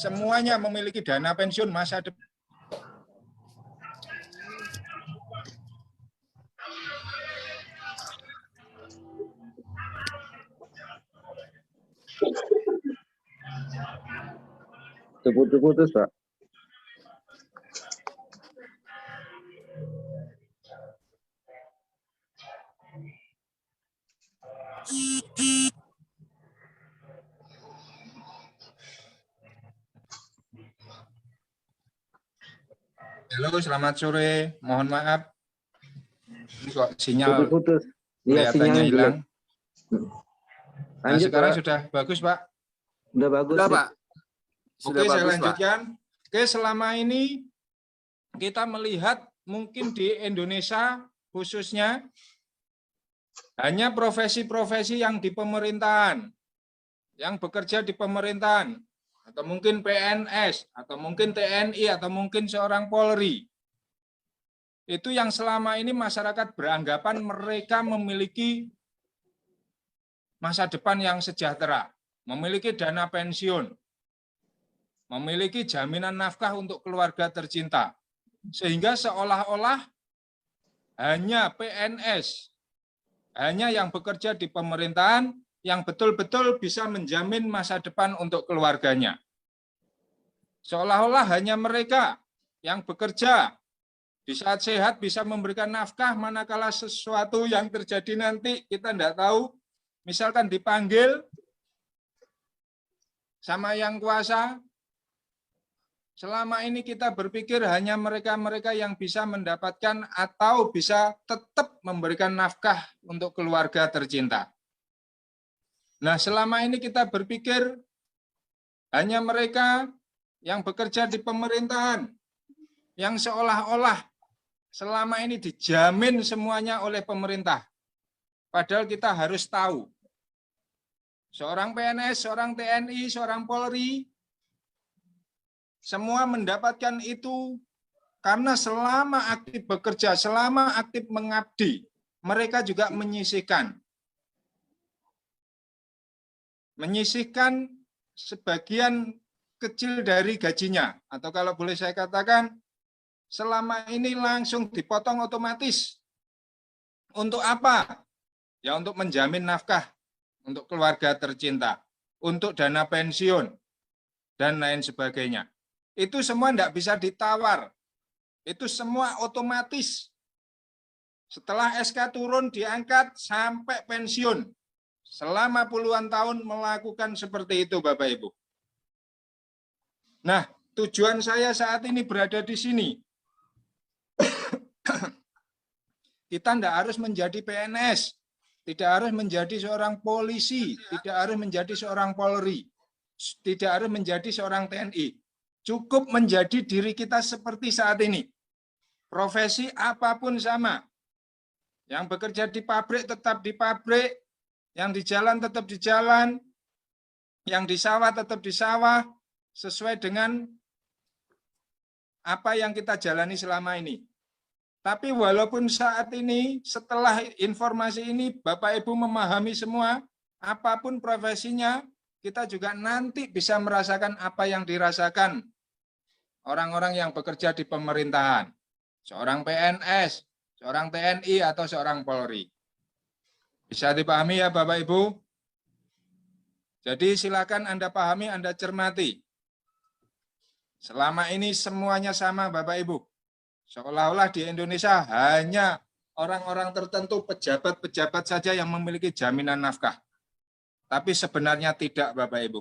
semuanya memiliki dana pensiun masa depan. Putus-putus, Pak. Halo, selamat sore. Mohon maaf. Ini kok sinyal Putus-putus. Iya, kelihatannya sinyalnya hilang. Nah, Lanjut, sekarang Pak. sudah bagus, Pak. Udah bagus. Sudah, Sip. Pak. Sudah Oke, saya bagus, lanjutkan. Oke, selama ini kita melihat mungkin di Indonesia khususnya hanya profesi-profesi yang di pemerintahan, yang bekerja di pemerintahan, atau mungkin PNS, atau mungkin TNI, atau mungkin seorang Polri. Itu yang selama ini masyarakat beranggapan mereka memiliki masa depan yang sejahtera, memiliki dana pensiun, memiliki jaminan nafkah untuk keluarga tercinta. Sehingga seolah-olah hanya PNS, hanya yang bekerja di pemerintahan yang betul-betul bisa menjamin masa depan untuk keluarganya. Seolah-olah hanya mereka yang bekerja di saat sehat bisa memberikan nafkah, manakala sesuatu yang terjadi nanti kita tidak tahu, misalkan dipanggil sama yang kuasa, selama ini kita berpikir hanya mereka-mereka yang bisa mendapatkan atau bisa tetap memberikan nafkah untuk keluarga tercinta. Nah, selama ini kita berpikir hanya mereka yang bekerja di pemerintahan, yang seolah-olah selama ini dijamin semuanya oleh pemerintah. Padahal kita harus tahu, seorang PNS, seorang TNI, seorang Polri, semua mendapatkan itu karena selama aktif bekerja, selama aktif mengabdi, mereka juga menyisihkan sebagian kecil dari gajinya. Atau kalau boleh saya katakan, selama ini langsung dipotong otomatis. Untuk apa? Ya untuk menjamin nafkah untuk keluarga tercinta, untuk dana pensiun, dan lain sebagainya. Itu semua tidak bisa ditawar. Itu semua otomatis. Setelah SK turun, diangkat sampai pensiun. Selama puluhan tahun melakukan seperti itu, Bapak Ibu. Nah, tujuan saya saat ini berada di sini. Kita tidak harus menjadi PNS, tidak harus menjadi seorang polisi, tidak harus menjadi seorang Polri, tidak harus menjadi seorang TNI. Cukup menjadi diri kita seperti saat ini. Profesi apapun sama. Yang bekerja di pabrik tetap di pabrik, yang di jalan tetap di jalan, yang di sawah tetap di sawah, sesuai dengan apa yang kita jalani selama ini. Tapi walaupun saat ini, setelah informasi ini, Bapak Ibu memahami semua, apapun profesinya, kita juga nanti bisa merasakan apa yang dirasakan orang-orang yang bekerja di pemerintahan. Seorang PNS, seorang TNI, atau seorang Polri. Bisa dipahami ya Bapak Ibu? Jadi silakan Anda pahami, Anda cermati. Selama ini semuanya sama Bapak Ibu. Seolah-olah di Indonesia hanya orang-orang tertentu, pejabat-pejabat saja yang memiliki jaminan nafkah. Tapi sebenarnya tidak, Bapak Ibu.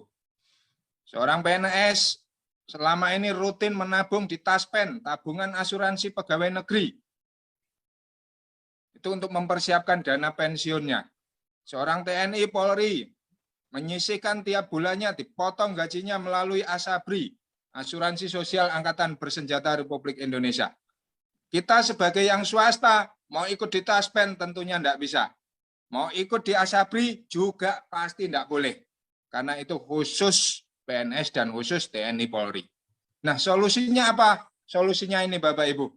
Seorang PNS selama ini rutin menabung di Taspen, tabungan asuransi pegawai negeri. Itu untuk mempersiapkan dana pensiunnya. Seorang TNI Polri menyisihkan tiap bulannya dipotong gajinya melalui ASABRI, Asuransi Sosial Angkatan Bersenjata Republik Indonesia. Kita sebagai yang swasta, mau ikut di Taspen tentunya tidak bisa. Mau ikut di ASABRI juga pasti tidak boleh. Karena itu khusus PNS dan khusus TNI Polri. Nah, solusinya apa? Solusinya ini Bapak Ibu.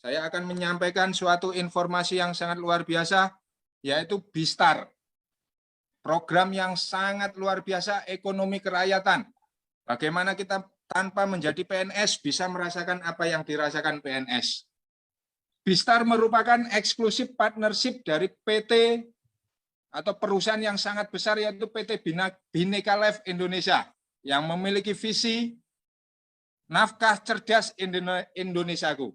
Saya akan menyampaikan suatu informasi yang sangat luar biasa, yaitu BISTAR. Program yang sangat luar biasa ekonomi kerakyatan. Bagaimana kita tanpa menjadi PNS bisa merasakan apa yang dirasakan PNS. Bistar merupakan eksklusif partnership dari PT atau perusahaan yang sangat besar, yaitu PT Bhinneka Life Indonesia, yang memiliki visi nafkah cerdas Indonesiaku,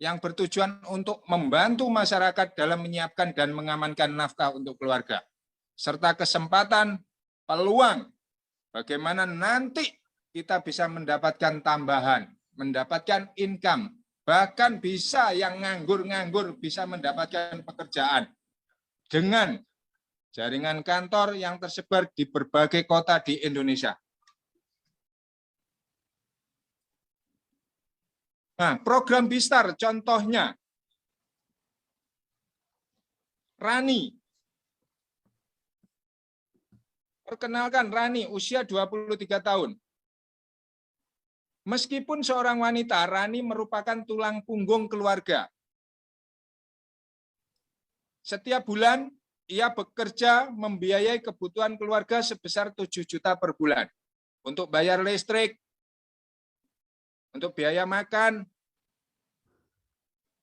yang bertujuan untuk membantu masyarakat dalam menyiapkan dan mengamankan nafkah untuk keluarga, serta kesempatan peluang bagaimana nanti kita bisa mendapatkan tambahan, mendapatkan income, bahkan bisa yang nganggur-nganggur bisa mendapatkan pekerjaan dengan jaringan kantor yang tersebar di berbagai kota di Indonesia. Nah, program Bistar contohnya Rani. Perkenalkan Rani, usia 23 tahun. Meskipun seorang wanita, Rani merupakan tulang punggung keluarga. Setiap bulan, ia bekerja membiayai kebutuhan keluarga sebesar 7 juta per bulan. Untuk bayar listrik, untuk biaya makan,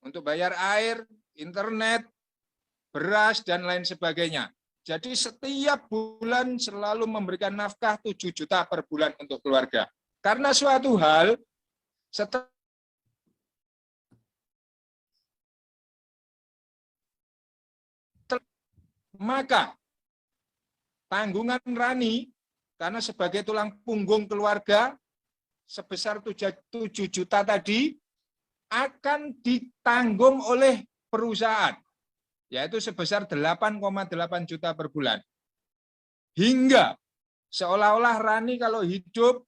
untuk bayar air, internet, beras, dan lain sebagainya. Jadi setiap bulan selalu memberikan nafkah 7 juta per bulan untuk keluarga. Karena suatu hal, maka tanggungan Rani, karena sebagai tulang punggung keluarga, sebesar 7 juta tadi, akan ditanggung oleh perusahaan, yaitu sebesar 8,8 juta per bulan. Hingga seolah-olah Rani kalau hidup,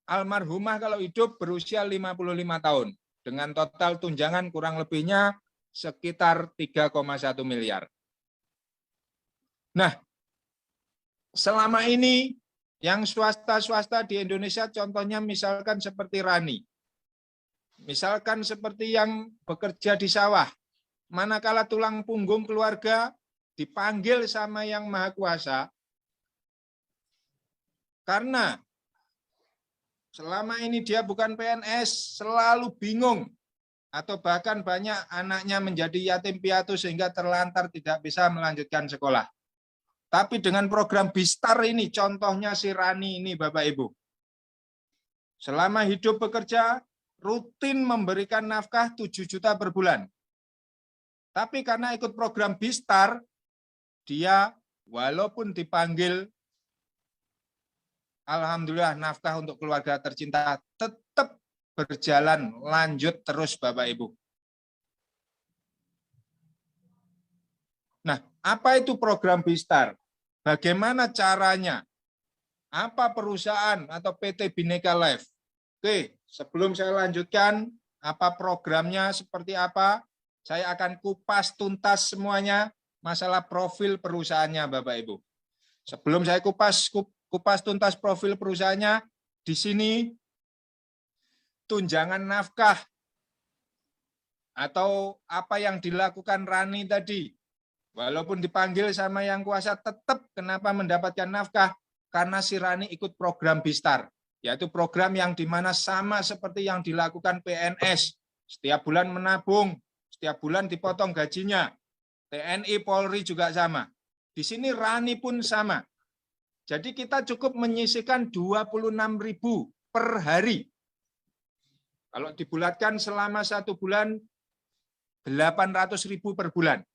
almarhumah kalau hidup berusia 55 tahun, dengan total tunjangan kurang lebihnya sekitar 3,1 miliar. Nah, selama ini yang swasta-swasta di Indonesia contohnya misalkan seperti Rani, misalkan seperti yang bekerja di sawah, manakala tulang punggung keluarga dipanggil sama Yang Maha Kuasa, karena selama ini dia bukan PNS, selalu bingung, atau bahkan banyak anaknya menjadi yatim piatu sehingga terlantar tidak bisa melanjutkan sekolah. Tapi dengan program Bistar ini, contohnya si Rani ini Bapak Ibu, selama hidup bekerja, rutin memberikan nafkah 7 juta per bulan. Tapi karena ikut program Bistar, dia walaupun dipanggil, alhamdulillah nafkah untuk keluarga tercinta tetap berjalan lanjut terus Bapak Ibu. Nah, apa itu program Bistar? Bagaimana caranya? Apa perusahaan atau PT Bhinneka Life? Oke, sebelum saya lanjutkan apa programnya seperti apa, saya akan kupas tuntas semuanya masalah profil perusahaannya Bapak Ibu. Sebelum saya kupas tuntas profil perusahaannya, di sini tunjangan nafkah atau apa yang dilakukan Rani tadi, walaupun dipanggil sama Yang Kuasa, tetap kenapa mendapatkan nafkah? Karena si Rani ikut program Bistar, yaitu program yang dimana sama seperti yang dilakukan PNS, setiap bulan menabung, setiap bulan dipotong gajinya. TNI, Polri juga sama. Di sini Rani pun sama. Jadi kita cukup menyisihkan 26.000 per hari. Kalau dibulatkan selama 1 bulan, 800.000 per bulan.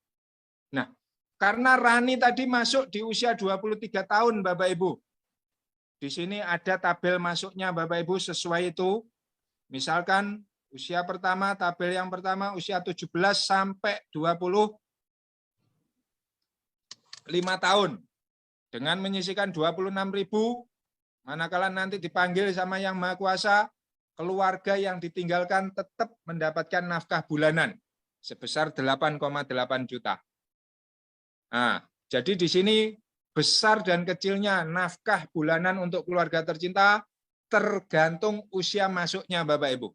Nah, karena Rani tadi masuk di usia 23 tahun Bapak Ibu. Di sini ada tabel masuknya Bapak Ibu sesuai itu. Misalkan usia pertama, tabel yang pertama usia 17 sampai 25 tahun. Dengan menyisihkan 26.000, manakala nanti dipanggil sama Yang Maha Kuasa, keluarga yang ditinggalkan tetap mendapatkan nafkah bulanan sebesar 8,8 juta. Nah, jadi di sini besar dan kecilnya nafkah bulanan untuk keluarga tercinta tergantung usia masuknya Bapak Ibu.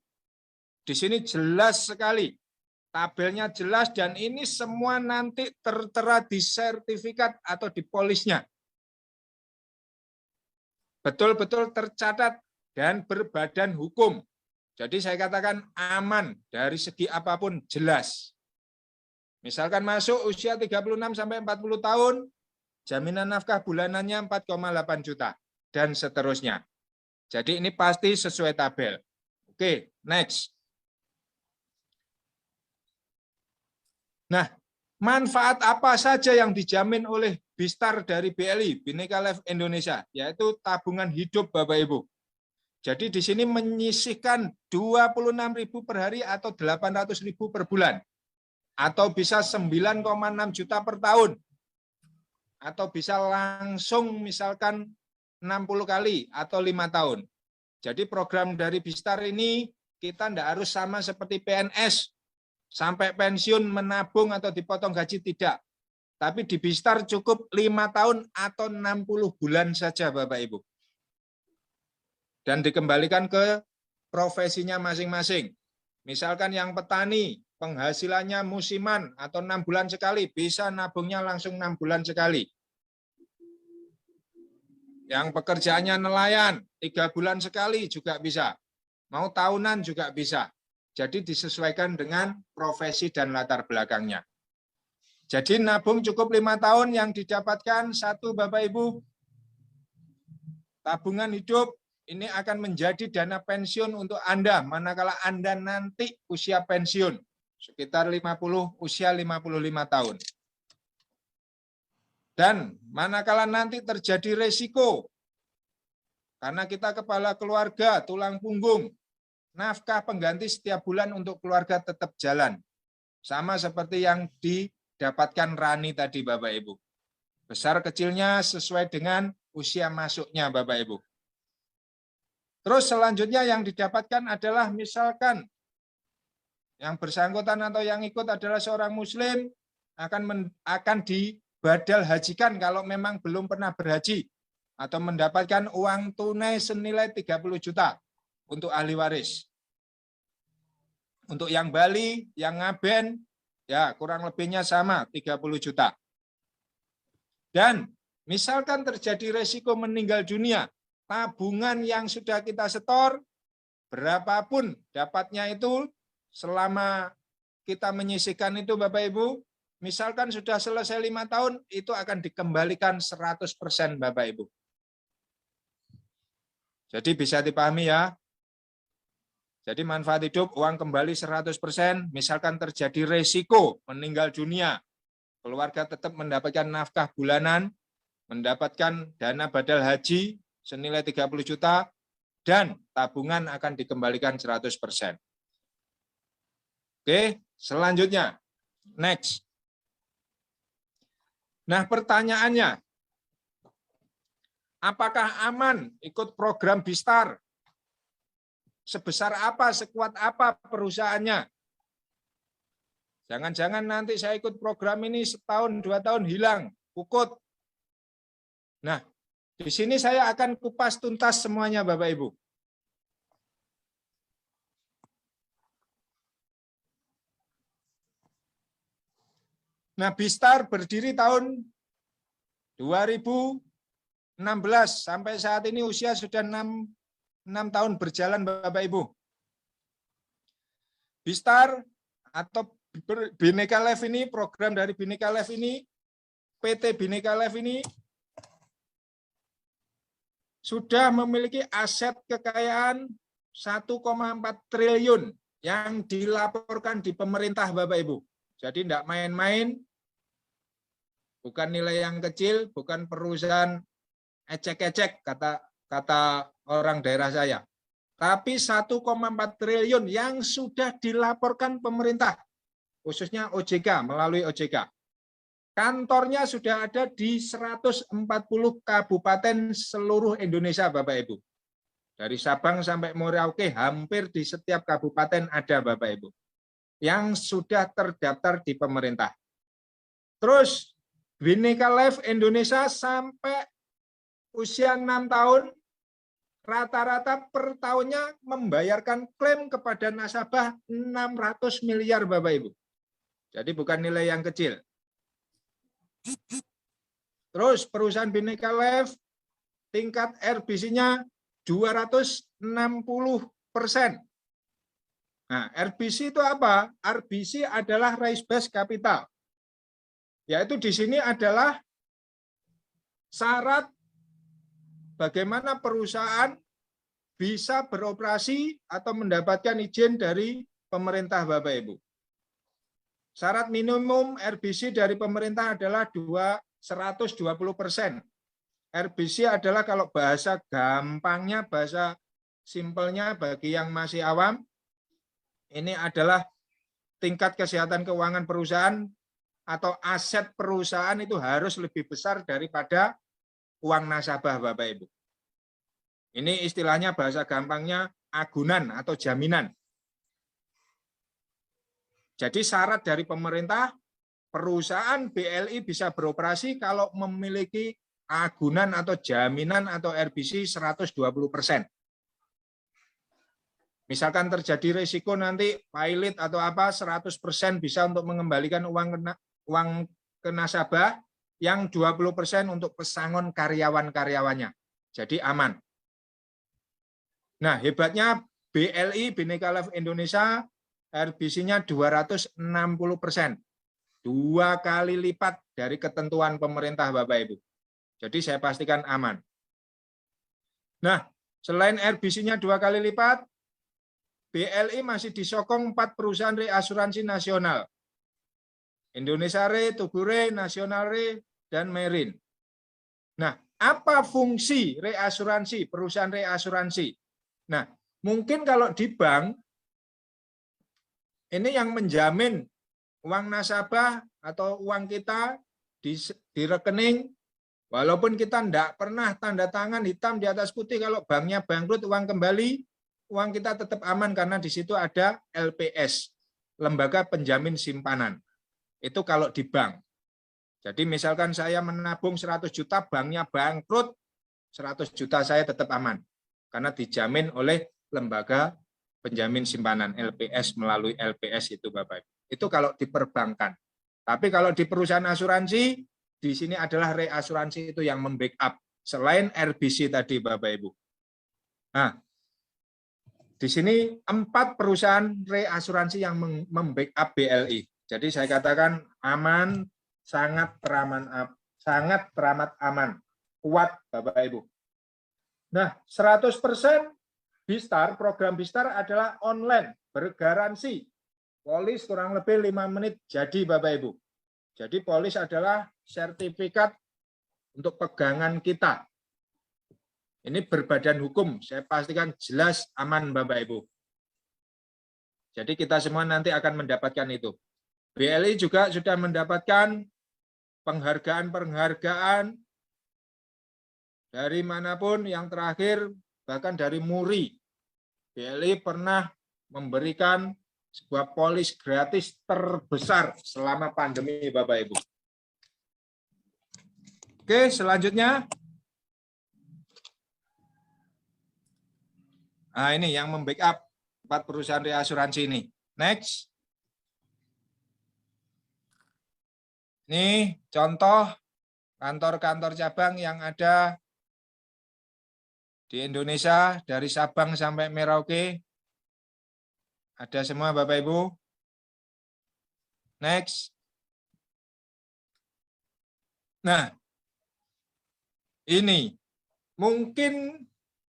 Di sini jelas sekali, tabelnya jelas dan ini semua nanti tertera di sertifikat atau di polisnya. Betul-betul tercatat dan berbadan hukum. Jadi saya katakan aman dari segi apapun jelas. Misalkan masuk usia 36 sampai 40 tahun, jaminan nafkah bulanannya 4,8 juta dan seterusnya. Jadi ini pasti sesuai tabel. Oke, next. Nah, manfaat apa saja yang dijamin oleh Bistar dari BLI, Bhinneka Life Indonesia, yaitu tabungan hidup Bapak Ibu. Jadi di sini menyisihkan 26.000 per hari atau 800.000 per bulan. Atau bisa 9,6 juta per tahun. Atau bisa langsung misalkan 60 kali atau 5 tahun. Jadi program dari Bistar ini kita tidak harus sama seperti PNS. Sampai pensiun menabung atau dipotong gaji, tidak. Tapi di Bistar cukup 5 tahun atau 60 bulan saja Bapak Ibu. Dan dikembalikan ke profesinya masing-masing. Misalkan yang petani, penghasilannya musiman atau 6 bulan sekali, bisa nabungnya langsung 6 bulan sekali. Yang pekerjaannya nelayan, 3 bulan sekali juga bisa. Mau tahunan juga bisa. Jadi disesuaikan dengan profesi dan latar belakangnya. Jadi nabung cukup 5 tahun, yang didapatkan satu Bapak Ibu, tabungan hidup ini akan menjadi dana pensiun untuk Anda manakala Anda nanti usia pensiun sekitar usia 55 tahun. Dan manakala nanti terjadi resiko karena kita kepala keluarga, tulang punggung, nafkah pengganti setiap bulan untuk keluarga tetap jalan. Sama seperti yang didapatkan Rani tadi Bapak Ibu. Besar kecilnya sesuai dengan usia masuknya Bapak Ibu. Terus selanjutnya yang didapatkan adalah misalkan yang bersangkutan atau yang ikut adalah seorang muslim akan dibadal hajikan kalau memang belum pernah berhaji atau mendapatkan uang tunai senilai 30 juta untuk ahli waris. Untuk yang Bali, yang Ngaben, ya kurang lebihnya sama 30 juta. Dan misalkan terjadi resiko meninggal dunia, tabungan yang sudah kita setor, berapapun dapatnya itu selama kita menyisihkan itu Bapak Ibu, misalkan sudah selesai 5 tahun, itu akan dikembalikan 100% Bapak Ibu. Jadi bisa dipahami ya. Jadi manfaat hidup, uang kembali 100%, misalkan terjadi resiko meninggal dunia, keluarga tetap mendapatkan nafkah bulanan, mendapatkan dana badal haji, senilai 30 juta, dan tabungan akan dikembalikan 100%. Oke, selanjutnya. Next. Nah, pertanyaannya, apakah aman ikut program Bistar? Sebesar apa, sekuat apa perusahaannya? Jangan-jangan nanti saya ikut program ini setahun, 2 tahun hilang, pukut. Nah, di sini saya akan kupas tuntas semuanya Bapak Ibu. Nah, Bistar berdiri tahun 2016 sampai saat ini usia sudah 6 tahun berjalan Bapak Ibu. Bistar atau Bhinneka Life ini, program dari Bhinneka Life ini, PT Bhinneka Life ini sudah memiliki aset kekayaan 1,4 triliun yang dilaporkan di pemerintah Bapak Ibu. Jadi tidak main-main, bukan nilai yang kecil, bukan perusahaan ecek-ecek kata orang daerah saya. Tapi 1,4 triliun yang sudah dilaporkan pemerintah, khususnya OJK, melalui OJK. Kantornya sudah ada di 140 kabupaten seluruh Indonesia, Bapak Ibu. Dari Sabang sampai Merauke, hampir di setiap kabupaten ada, Bapak Ibu, yang sudah terdaftar di pemerintah. Terus, Bhinneka Life Indonesia sampai usia 6 tahun, rata-rata per tahunnya membayarkan klaim kepada nasabah 600 miliar, Bapak Ibu. Jadi bukan nilai yang kecil. Terus perusahaan Bhinneka Life tingkat RBC-nya 260%. Nah, RBC itu apa? RBC adalah raise base capital. Yaitu di sini adalah syarat bagaimana perusahaan bisa beroperasi atau mendapatkan izin dari pemerintah Bapak Ibu. Syarat minimum RBC dari pemerintah adalah 120%. RBC adalah kalau bahasa gampangnya, bahasa simpelnya bagi yang masih awam, ini adalah tingkat kesehatan keuangan perusahaan atau aset perusahaan itu harus lebih besar daripada uang nasabah Bapak Ibu. Ini istilahnya bahasa gampangnya agunan atau jaminan. Jadi syarat dari pemerintah, perusahaan BLI bisa beroperasi kalau memiliki agunan atau jaminan atau RBC 120%. Misalkan terjadi risiko nanti pilot atau apa 100% bisa untuk mengembalikan uang ke nasabah, yang 20% untuk pesangon karyawan-karyawannya. Jadi aman. Nah, hebatnya BLI, Bhinneka Life Indonesia, RBC-nya 260%. 2 kali lipat dari ketentuan pemerintah Bapak Ibu. Jadi saya pastikan aman. Nah, selain RBC-nya 2 kali lipat, BLI masih disokong 4 perusahaan reasuransi nasional. Indonesia Re, Tugu Re, Nasional Re, dan Merin. Nah, apa fungsi reasuransi, perusahaan reasuransi? Nah, mungkin kalau di bank, ini yang menjamin uang nasabah atau uang kita di rekening, walaupun kita tidak pernah tanda tangan hitam di atas putih, kalau banknya bangkrut, uang kembali, uang kita tetap aman karena di situ ada LPS, Lembaga Penjamin Simpanan. Itu kalau di bank. Jadi misalkan saya menabung 100 juta, banknya bangkrut, 100 juta saya tetap aman. Karena dijamin oleh Lembaga Penjamin Simpanan, LPS, melalui LPS itu Bapak Ibu. Itu kalau di perbankan. Tapi kalau di perusahaan asuransi, di sini adalah reasuransi itu yang membackup. Selain RBC tadi Bapak Ibu. Nah, di sini 4 perusahaan reasuransi yang membackup BLI. Jadi saya katakan aman, sangat teramat aman, kuat Bapak Ibu. Nah, 100% Bistar, program Bistar adalah online, bergaransi. Polis kurang lebih 5 menit jadi Bapak Ibu. Jadi polis adalah sertifikat untuk pegangan kita. Ini berbadan hukum, saya pastikan jelas aman Bapak Ibu. Jadi kita semua nanti akan mendapatkan itu. BLI juga sudah mendapatkan penghargaan-penghargaan dari manapun, yang terakhir bahkan dari MURI. BLI pernah memberikan sebuah polis gratis terbesar selama pandemi Bapak Ibu. Oke, selanjutnya. Nah, ini yang membackup 4 perusahaan reasuransi ini. Next. Ini contoh kantor-kantor cabang yang ada di Indonesia, dari Sabang sampai Merauke. Ada semua Bapak Ibu. Next. Nah, ini mungkin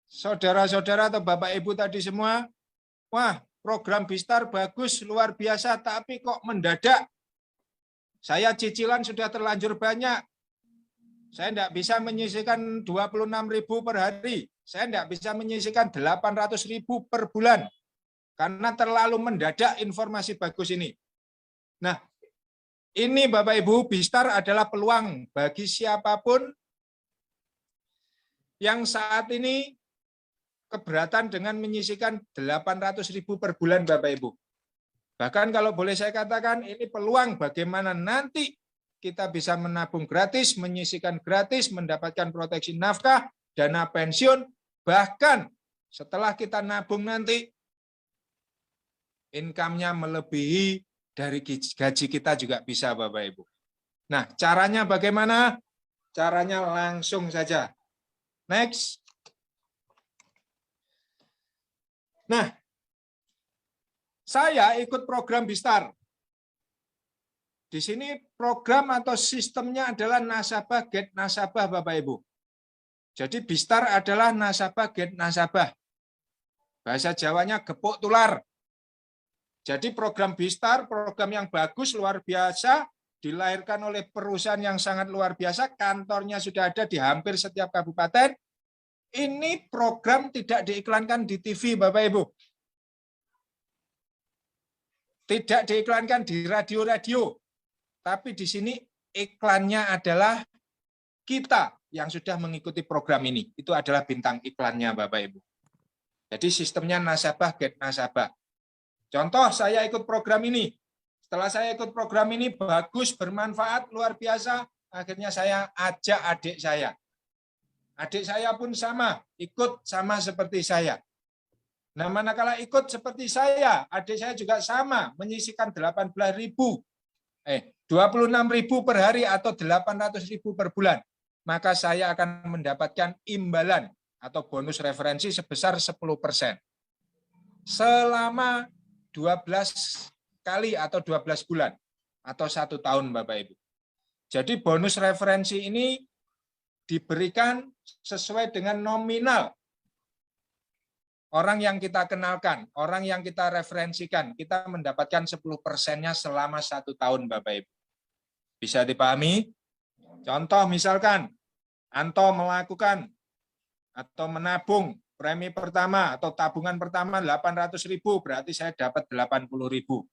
saudara-saudara atau Bapak Ibu tadi semua, wah, program Bistar bagus, luar biasa, tapi kok mendadak? Saya cicilan sudah terlanjur banyak. Saya tidak bisa menyisihkan 26.000 per hari. Saya tidak bisa menyisihkan 800.000 per bulan. Karena terlalu mendadak informasi bagus ini. Nah, ini Bapak Ibu, Bistar adalah peluang bagi siapapun yang saat ini keberatan dengan menyisihkan 800.000 per bulan Bapak Ibu. Bahkan kalau boleh saya katakan, ini peluang bagaimana nanti kita bisa menabung gratis, menyisihkan gratis, mendapatkan proteksi nafkah, dana pensiun, bahkan setelah kita nabung nanti, income-nya melebihi dari gaji kita juga bisa Bapak Ibu. Nah, caranya bagaimana? Caranya langsung saja. Next. Nah, saya ikut program Bistar. Di sini program atau sistemnya adalah nasabah get nasabah, Bapak Ibu. Jadi Bistar adalah nasabah get nasabah. Bahasa Jawanya gepuk tular. Jadi program Bistar, program yang bagus, luar biasa, dilahirkan oleh perusahaan yang sangat luar biasa, kantornya sudah ada di hampir setiap kabupaten. Ini program tidak diiklankan di TV, Bapak Ibu. Tidak diiklankan di radio-radio. Tapi di sini iklannya adalah kita yang sudah mengikuti program ini. Itu adalah bintang iklannya, Bapak Ibu. Jadi sistemnya nasabah get nasabah. Contoh, saya ikut program ini. Setelah saya ikut program ini, bagus, bermanfaat, luar biasa. Akhirnya saya ajak adik saya. Adik saya pun sama, ikut sama seperti saya. Nah, manakala ikut seperti saya, adik saya juga sama, menyisihkan 26.000 per hari atau 800.000 per bulan. Maka saya akan mendapatkan imbalan atau bonus referensi sebesar 10%. Selama 12 kali atau 12 bulan atau 1 tahun, Bapak Ibu. Jadi bonus referensi ini diberikan sesuai dengan nominal orang yang kita kenalkan, orang yang kita referensikan. Kita mendapatkan 10%-nya selama 1 tahun, Bapak Ibu. Bisa dipahami? Contoh misalkan, Anto melakukan atau menabung premi pertama atau tabungan pertama 800.000, berarti saya dapat 80.000.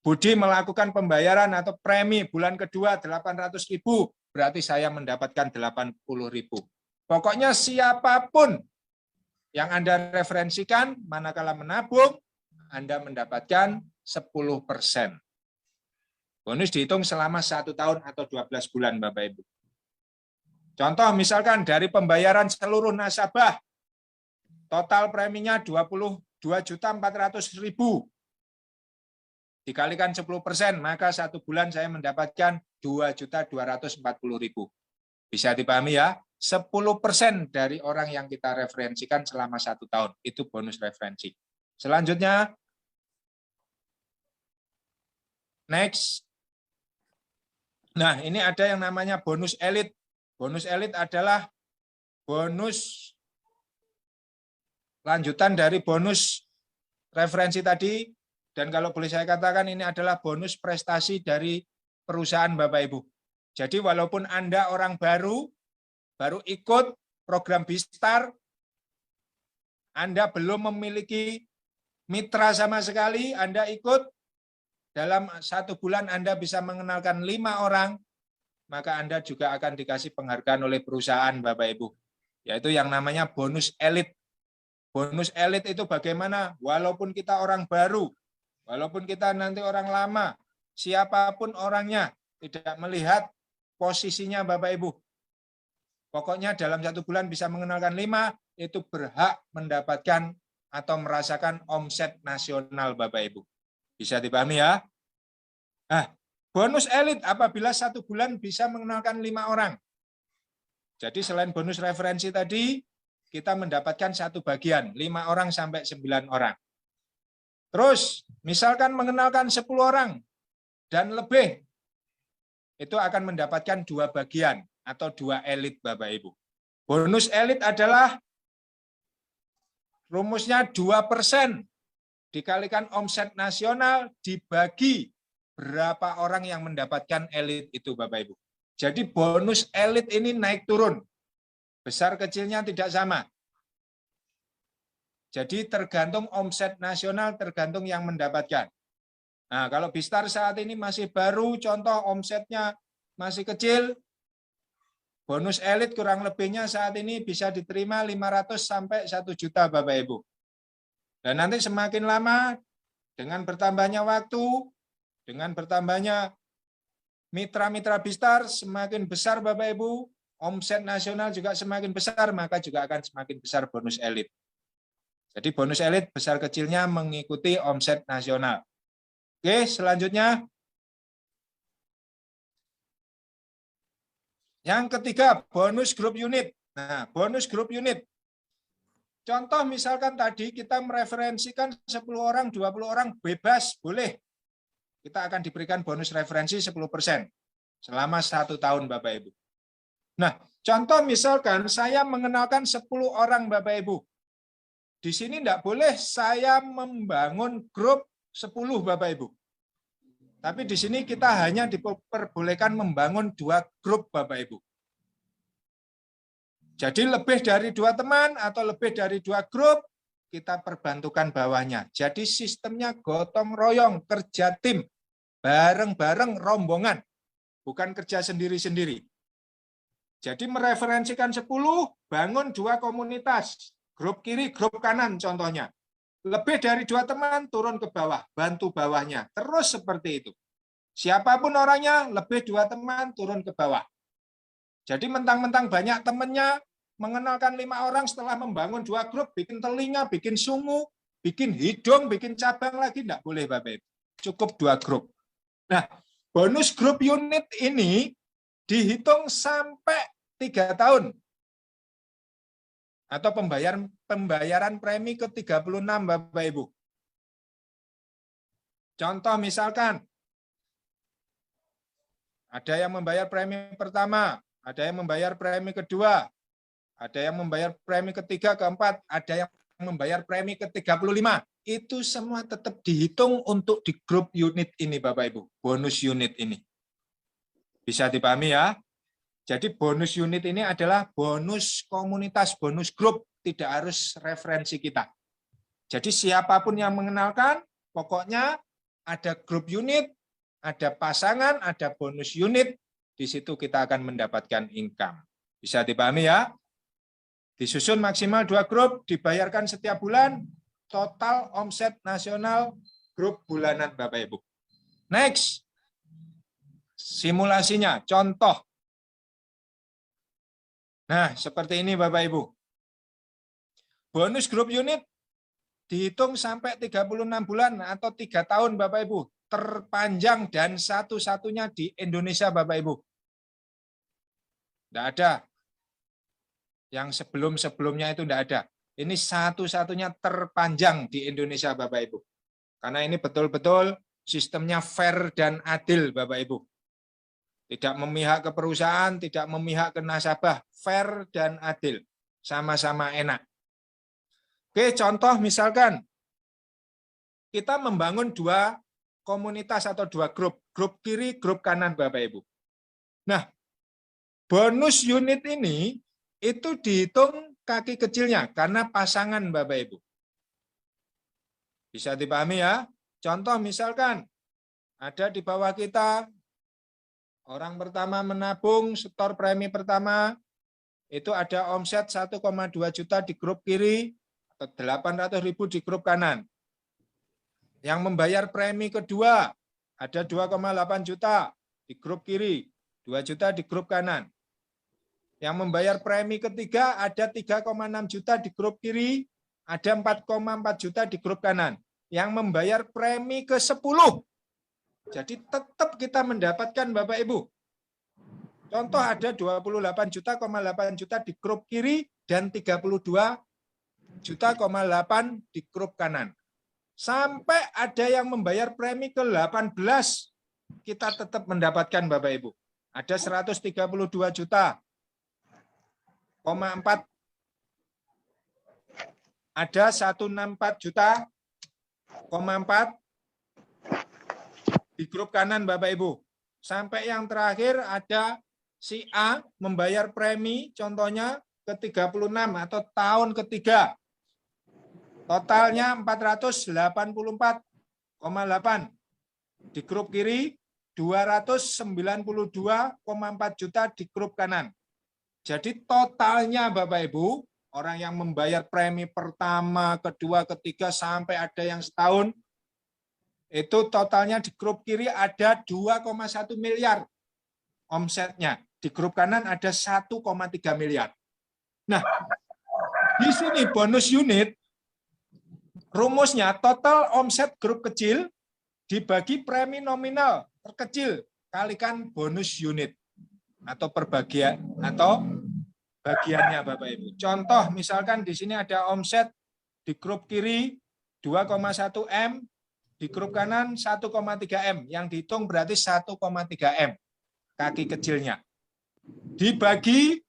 Budi melakukan pembayaran atau premi bulan kedua 800.000, berarti saya mendapatkan 80.000. Pokoknya siapapun yang Anda referensikan, manakala menabung, Anda mendapatkan 10%. Bonus dihitung selama 1 tahun atau 12 bulan, Bapak Ibu. Contoh misalkan dari pembayaran seluruh nasabah, total preminya 22.400.000. Dikalikan 10%, maka 1 bulan saya mendapatkan 2.240.000. Bisa dipahami ya? 10% dari orang yang kita referensikan selama 1 tahun. Itu bonus referensi. Selanjutnya, next. Nah, ini ada yang namanya bonus elit. Bonus elit adalah bonus lanjutan dari bonus referensi tadi. Dan kalau boleh saya katakan ini adalah bonus prestasi dari perusahaan, Bapak Ibu. Jadi walaupun Anda orang baru ikut program Bistar, Anda belum memiliki mitra sama sekali, Anda ikut, dalam 1 bulan Anda bisa mengenalkan 5 orang, maka Anda juga akan dikasih penghargaan oleh perusahaan, Bapak Ibu. Yaitu yang namanya bonus elit. Bonus elit itu bagaimana? Walaupun kita orang baru, walaupun kita nanti orang lama, siapapun orangnya, tidak melihat posisinya Bapak Ibu. Pokoknya dalam 1 bulan bisa mengenalkan 5, itu berhak mendapatkan atau merasakan omset nasional, Bapak Ibu. Bisa dipahami ya? Nah, bonus elit apabila 1 bulan bisa mengenalkan 5 orang. Jadi selain bonus referensi tadi, kita mendapatkan 1 bagian, 5 orang sampai 9 orang. Terus, misalkan mengenalkan 10 orang dan lebih, itu akan mendapatkan 2 bagian atau 2 elit, Bapak Ibu. Bonus elit adalah rumusnya 2% dikalikan omset nasional dibagi berapa orang yang mendapatkan elit itu, Bapak Ibu. Jadi bonus elit ini naik turun. Besar kecilnya tidak sama. Jadi tergantung omset nasional, tergantung yang mendapatkan. Nah, kalau Bistar saat ini masih baru, contoh omsetnya masih kecil, bonus elit kurang lebihnya saat ini bisa diterima 500 sampai 1 juta, Bapak Ibu. Dan nanti semakin lama, dengan bertambahnya waktu, dengan bertambahnya mitra-mitra Bistar, semakin besar, Bapak Ibu, omset nasional juga semakin besar, maka juga akan semakin besar bonus elit. Jadi bonus elit besar kecilnya mengikuti omset nasional. Oke, selanjutnya. Yang ketiga, bonus grup unit. Nah, bonus grup unit. Contoh misalkan tadi kita mereferensikan 10 orang, 20 orang bebas, boleh. Kita akan diberikan bonus referensi 10% selama 1 tahun Bapak Ibu. Nah, contoh misalkan saya mengenalkan 10 orang Bapak Ibu. Di sini tidak boleh saya membangun grup 10 Bapak Ibu. Tapi di sini kita hanya diperbolehkan membangun 2 grup Bapak Ibu. Jadi lebih dari 2 teman atau lebih dari 2 grup, kita perbantukan bawahnya. Jadi sistemnya gotong royong, kerja tim, bareng-bareng rombongan, bukan kerja sendiri-sendiri. Jadi mereferensikan 10, bangun 2 komunitas, grup kiri, grup kanan contohnya. Lebih dari 2 teman, turun ke bawah, bantu bawahnya. Terus seperti itu. Siapapun orangnya, lebih 2 teman, turun ke bawah. Jadi mentang-mentang banyak temannya, mengenalkan 5 orang setelah membangun 2 grup, bikin telinga, bikin sungu, bikin hidung, bikin cabang lagi, tidak boleh Bapak Ibu. Cukup 2 grup. Nah, bonus grup unit ini dihitung sampai 3 tahun. Atau pembayaran premi ke 36 Bapak Ibu. Contoh misalkan, ada yang membayar premi pertama, ada yang membayar premi kedua, ada yang membayar premi ketiga, keempat, ada yang membayar premi ke-35. Itu semua tetap dihitung untuk di grup unit ini Bapak Ibu, bonus unit ini. Bisa dipahami ya? Jadi bonus unit ini adalah bonus komunitas, bonus grup, tidak harus referensi kita. Jadi siapapun yang mengenalkan, pokoknya ada grup unit, ada pasangan, ada bonus unit, di situ kita akan mendapatkan income. Bisa dipahami ya? Disusun maksimal 2 grup, dibayarkan setiap bulan, total omset nasional grup bulanan Bapak Ibu. Next, simulasinya, contoh. Nah, seperti ini Bapak Ibu. Bonus grup unit dihitung sampai 36 bulan atau 3 tahun Bapak Ibu. Terpanjang dan satu-satunya di Indonesia Bapak Ibu. Tidak ada. Yang sebelum-sebelumnya itu tidak ada. Ini satu-satunya terpanjang di Indonesia Bapak Ibu. Karena ini betul-betul sistemnya fair dan adil Bapak Ibu. Tidak memihak ke perusahaan, tidak memihak ke nasabah. Fair dan adil. Sama-sama enak. Oke, contoh misalkan kita membangun 2 komunitas atau 2 grup. Grup kiri, grup kanan Bapak Ibu. Nah, bonus unit ini itu dihitung kaki kecilnya karena pasangan Bapak Ibu. Bisa dipahami ya? Contoh misalkan ada di bawah kita orang pertama menabung setor premi pertama itu ada omset 1,2 juta di grup kiri atau 800.000 di grup kanan. Yang membayar premi kedua ada 2,8 juta di grup kiri, 2 juta di grup kanan. Yang membayar premi ketiga ada 3,6 juta di grup kiri, ada 4,4 juta di grup kanan. Yang membayar premi ke-10. Jadi tetap kita mendapatkan Bapak Ibu. Contoh ada 28,8 juta di grup kiri dan 32,8 juta di grup kanan. Sampai ada yang membayar premi ke-18, kita tetap mendapatkan Bapak Ibu. Ada 132 juta. 4, ada 164 juta, 4 di grup kanan Bapak Ibu. Sampai yang terakhir ada si A membayar premi contohnya ke-36 atau tahun ketiga. Totalnya 484,8 di grup kiri, 292,4 juta di grup kanan. Jadi totalnya Bapak Ibu, orang yang membayar premi pertama, kedua, ketiga, sampai ada yang setahun, itu totalnya di grup kiri ada 2,1 miliar omsetnya. Di grup kanan ada 1,3 miliar. Nah, di sini bonus unit, rumusnya total omset grup kecil dibagi premi nominal terkecil kalikan bonus unit atau perbagian atau bagiannya Bapak Ibu. Contoh misalkan di sini ada omset di grup kiri 2,1 M, di grup kanan 1,3 M. Yang dihitung berarti 1,3 M kaki kecilnya. Dibagi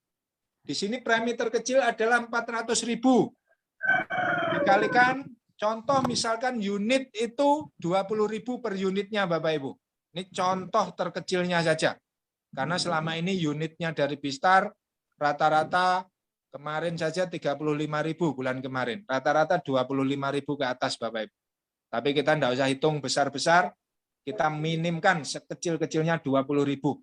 di sini premi terkecil adalah 400.000. Dikalikan contoh misalkan unit itu 20.000 per unitnya Bapak Ibu. Ini contoh terkecilnya saja. Karena selama ini unitnya dari Bistar rata-rata kemarin saja 35.000 bulan kemarin. Rata-rata 25.000 ke atas Bapak Ibu. Tapi kita tidak usah hitung besar-besar, kita minimkan sekecil-kecilnya 20.000.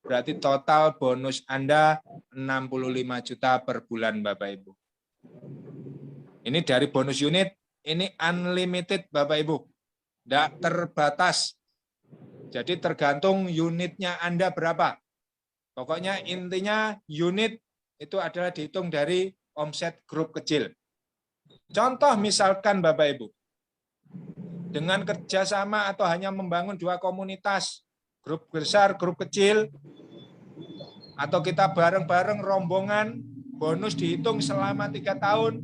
Berarti total bonus Anda 65 juta per bulan Bapak Ibu. Ini dari bonus unit, ini unlimited Bapak Ibu. Tidak terbatas. Jadi tergantung unitnya Anda berapa. Pokoknya intinya unit itu adalah dihitung dari omset grup kecil. Contoh misalkan Bapak Ibu, dengan kerjasama atau hanya membangun dua komunitas, grup besar, grup kecil, atau kita bareng-bareng rombongan, bonus dihitung selama 3 tahun,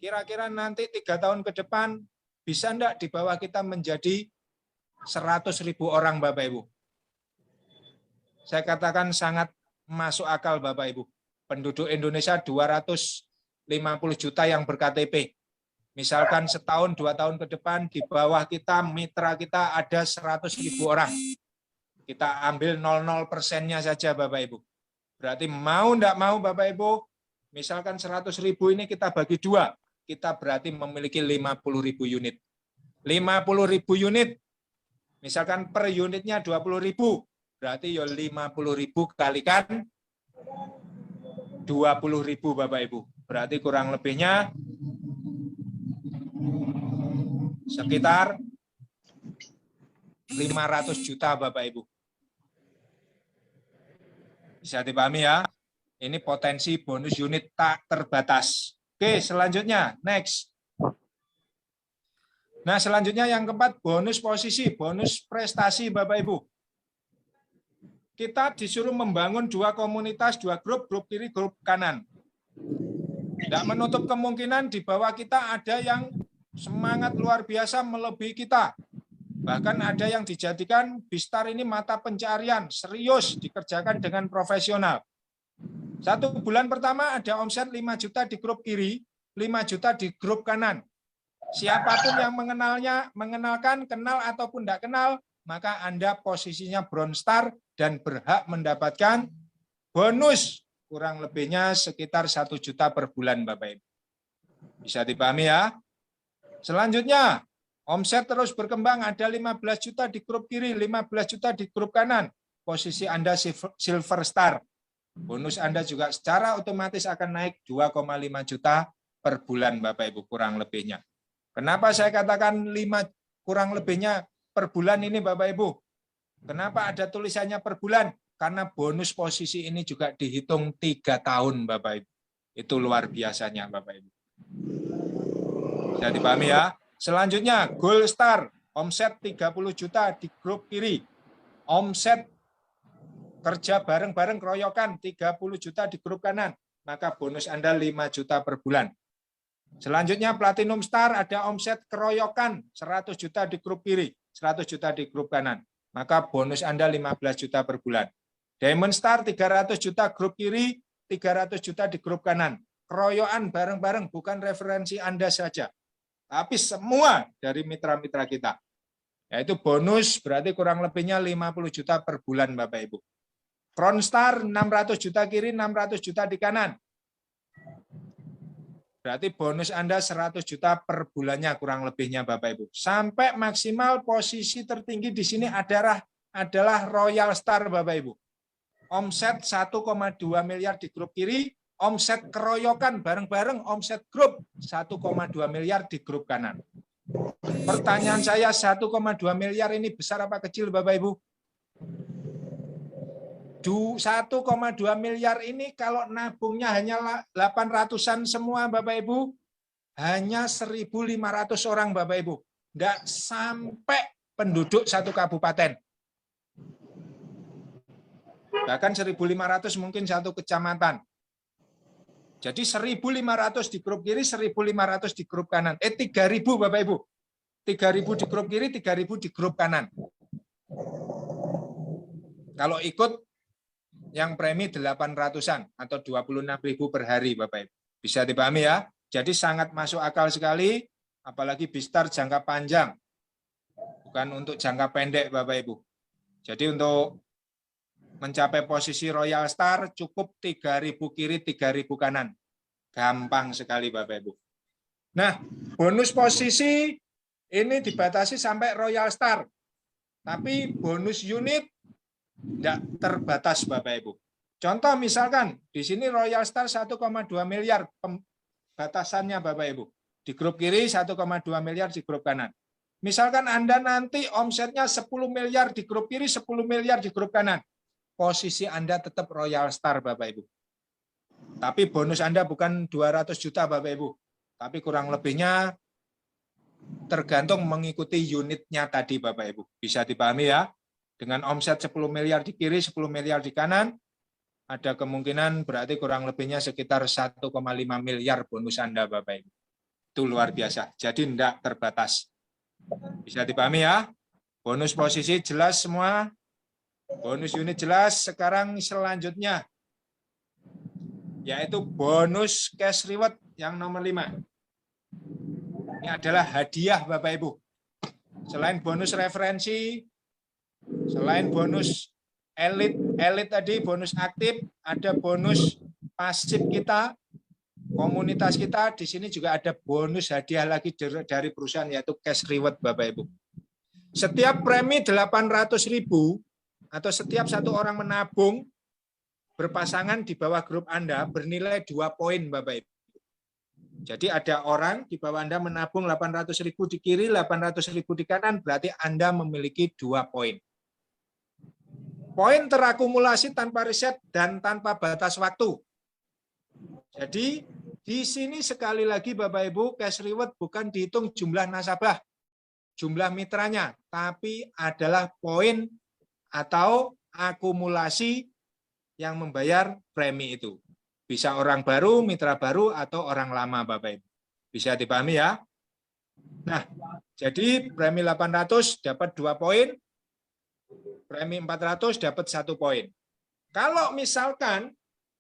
kira-kira nanti 3 tahun ke depan, bisa enggak di bawah kita menjadi 100.000 orang Bapak Ibu? Saya katakan sangat masuk akal Bapak Ibu. Penduduk Indonesia 250 juta yang ber-KTP. Misalkan setahun 2 tahun ke depan di bawah kita, mitra kita ada 100.000 orang. Kita ambil 00%-nya saja Bapak Ibu. Berarti mau enggak mau Bapak Ibu, misalkan 100.000 ini kita bagi 2, kita berarti memiliki 50.000 unit. 50.000 unit, misalkan per unitnya 20.000, berarti ya 50.000 kalikan 20.000 Bapak Ibu. Berarti kurang lebihnya sekitar 500 juta Bapak Ibu. Bisa dipahami ya? Ini potensi bonus unit tak terbatas. Oke, selanjutnya, next. Nah, selanjutnya yang keempat, bonus posisi, bonus prestasi Bapak Ibu. Kita disuruh membangun 2 komunitas, 2 grup kiri, grup kanan. Tidak menutup kemungkinan di bawah kita ada yang semangat luar biasa melebihi kita. Bahkan ada yang dijadikan Bistar ini mata pencarian, serius dikerjakan dengan profesional. 1 bulan pertama ada omset 5 juta di grup kiri, 5 juta di grup kanan. Siapapun yang mengenalkan, kenal ataupun tidak kenal, maka Anda posisinya Bronze Star dan berhak mendapatkan bonus kurang lebihnya sekitar 1 juta per bulan Bapak Ibu. Bisa dipahami ya? Selanjutnya, omset terus berkembang, ada 15 juta di grup kiri, 15 juta di grup kanan. Posisi Anda Silver Star. Bonus Anda juga secara otomatis akan naik 2,5 juta per bulan Bapak Ibu kurang lebihnya. Kenapa saya katakan 5 kurang lebihnya per bulan ini Bapak Ibu? Kenapa ada tulisannya per bulan? Karena bonus posisi ini juga dihitung 3 tahun Bapak Ibu. Itu luar biasanya Bapak Ibu. Bisa dipahami ya? Selanjutnya Gold Star, omset 30 juta di grup kiri. Omset kerja bareng-bareng keroyokan 30 juta di grup kanan. Maka bonus Anda 5 juta per bulan. Selanjutnya Platinum Star ada omset keroyokan 100 juta di grup kiri, 100 juta di grup kanan. Maka bonus Anda 15 juta per bulan. Diamond Star 300 juta grup kiri, 300 juta di grup kanan. Keroyokan bareng-bareng bukan referensi Anda saja, tapi semua dari mitra-mitra kita. Yaitu bonus berarti kurang lebihnya 50 juta per bulan Bapak Ibu. Crown Star 600 juta kiri, 600 juta di kanan. Berarti bonus Anda 100 juta per bulannya kurang lebihnya Bapak Ibu. Sampai maksimal posisi tertinggi di sini adalah Royal Star Bapak Ibu. Omset 1,2 miliar di grup kiri, omset keroyokan bareng-bareng, omset grup 1,2 miliar di grup kanan. Pertanyaan saya 1,2 miliar ini besar apa kecil Bapak Ibu? 1,2 miliar ini kalau nabungnya hanya 800-an semua Bapak Ibu, hanya 1.500 orang Bapak Ibu. Tidak sampai penduduk 1 kabupaten. Bahkan 1.500 mungkin satu kecamatan. Jadi 1.500 di grup kiri, 1.500 di grup kanan. 3.000 Bapak Ibu. 3.000 di grup kiri, 3.000 di grup kanan. Kalau ikut yang premi 800-an atau 26.000 per hari Bapak Ibu. Bisa dipahami ya? Jadi sangat masuk akal sekali, apalagi Bistar jangka panjang. Bukan untuk jangka pendek Bapak Ibu. Jadi untuk mencapai posisi Royal Star cukup 3.000 kiri, 3.000 kanan. Gampang sekali Bapak Ibu. Nah, bonus posisi ini dibatasi sampai Royal Star. Tapi bonus unit tidak terbatas Bapak Ibu. Contoh misalkan di sini Royal Star 1,2 miliar batasannya Bapak Ibu. Di grup kiri 1,2 miliar di grup kanan. Misalkan Anda nanti omsetnya 10 miliar di grup kiri, 10 miliar di grup kanan. Posisi Anda tetap Royal Star Bapak Ibu. Tapi bonus Anda bukan 200 juta Bapak Ibu. Tapi kurang lebihnya tergantung mengikuti unitnya tadi Bapak Ibu. Bisa dipahami ya? Dengan omset 10 miliar di kiri, 10 miliar di kanan, ada kemungkinan berarti kurang lebihnya sekitar 1,5 miliar bonus Anda Bapak Ibu. Itu luar biasa. Jadi tidak terbatas. Bisa dipahami ya? Bonus posisi jelas semua. Bonus unit jelas. Sekarang selanjutnya yaitu bonus cash reward yang nomor 5. Ini adalah hadiah Bapak Ibu. Selain bonus referensi, selain bonus elit tadi, bonus aktif, ada bonus pasif kita, komunitas kita. Di sini juga ada bonus hadiah lagi dari perusahaan yaitu cash reward Bapak Ibu. Setiap premi 800.000 atau setiap satu orang menabung berpasangan di bawah grup Anda bernilai 2 poin Bapak Ibu. Jadi ada orang di bawah Anda menabung 800.000 di kiri, 800.000 di kanan, berarti Anda memiliki 2 poin. Poin terakumulasi tanpa riset dan tanpa batas waktu. Jadi di sini sekali lagi Bapak Ibu, cash reward bukan dihitung jumlah nasabah, jumlah mitranya, tapi adalah poin atau akumulasi yang membayar premi itu. Bisa orang baru, mitra baru, atau orang lama Bapak Ibu. Bisa dipahami ya? Nah, jadi premi 800 dapat 2 poin, premi 400 dapat 1 poin. Kalau misalkan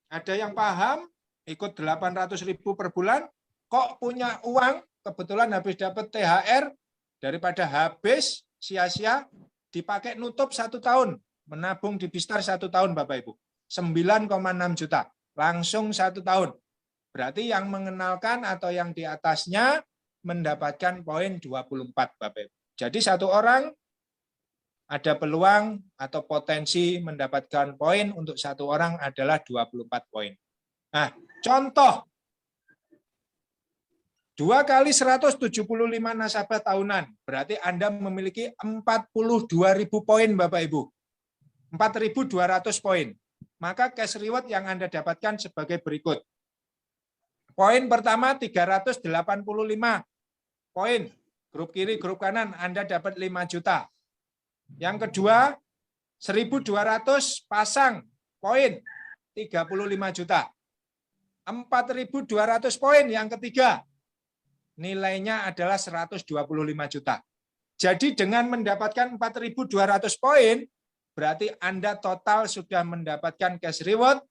ada yang paham, ikut 800.000 per bulan, kok punya uang, kebetulan habis dapat THR, daripada habis sia-sia, dipakai nutup 1 tahun, menabung di Bistar 1 tahun Bapak Ibu, 9,6 juta, langsung 1 tahun. Berarti yang mengenalkan atau yang di atasnya mendapatkan poin 24 Bapak Ibu. Jadi satu orang ada peluang atau potensi mendapatkan poin untuk satu orang adalah 24 poin. Nah, contoh 2 kali 175 nasabah tahunan, berarti Anda memiliki 42.000 poin Bapak Ibu. 4.200 poin. Maka cash reward yang Anda dapatkan sebagai berikut. Poin pertama 385 poin. Grup kiri, grup kanan Anda dapat 5 juta. Yang kedua 1.200 pasang poin 35 juta. 4.200 poin yang ketiga. Nilainya adalah 125 juta. Jadi dengan mendapatkan 4.200 poin, berarti Anda total sudah mendapatkan cash reward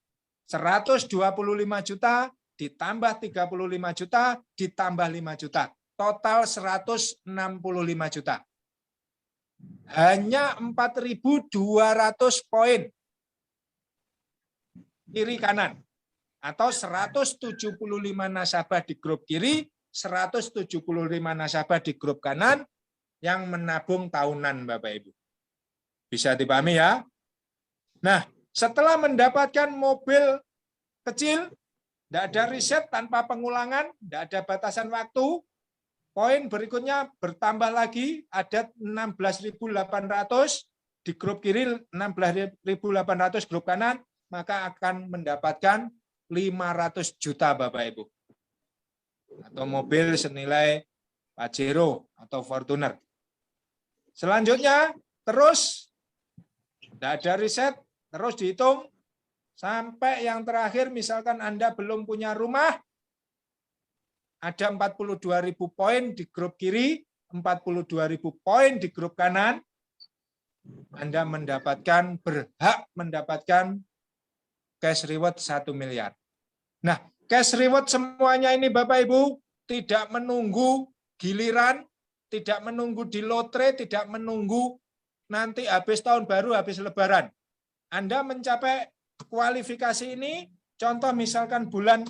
125 juta, ditambah 35 juta, ditambah 5 juta. Total 165 juta. Hanya 4.200 poin kiri kanan. Atau 175 nasabah di grup kiri, 175 nasabah di grup kanan yang menabung tahunan Bapak Ibu. Bisa dipahami ya? Nah, setelah mendapatkan mobil kecil, tidak ada riset tanpa pengulangan, tidak ada batasan waktu, poin berikutnya bertambah lagi, ada 16.800 di grup kiri, 16.800 grup kanan, maka akan mendapatkan 500 juta Bapak Ibu. Atau mobil senilai Pajero atau Fortuner. Selanjutnya, terus tidak ada riset, Terus dihitung sampai yang terakhir, misalkan Anda belum punya rumah, ada 42.000 poin di grup kiri, 42.000 poin di grup kanan, Anda berhak mendapatkan cash reward 1 miliar. Nah, cash reward semuanya ini Bapak Ibu tidak menunggu giliran, tidak menunggu di lotre, tidak menunggu nanti habis tahun baru, habis lebaran. Anda mencapai kualifikasi ini, contoh misalkan bulan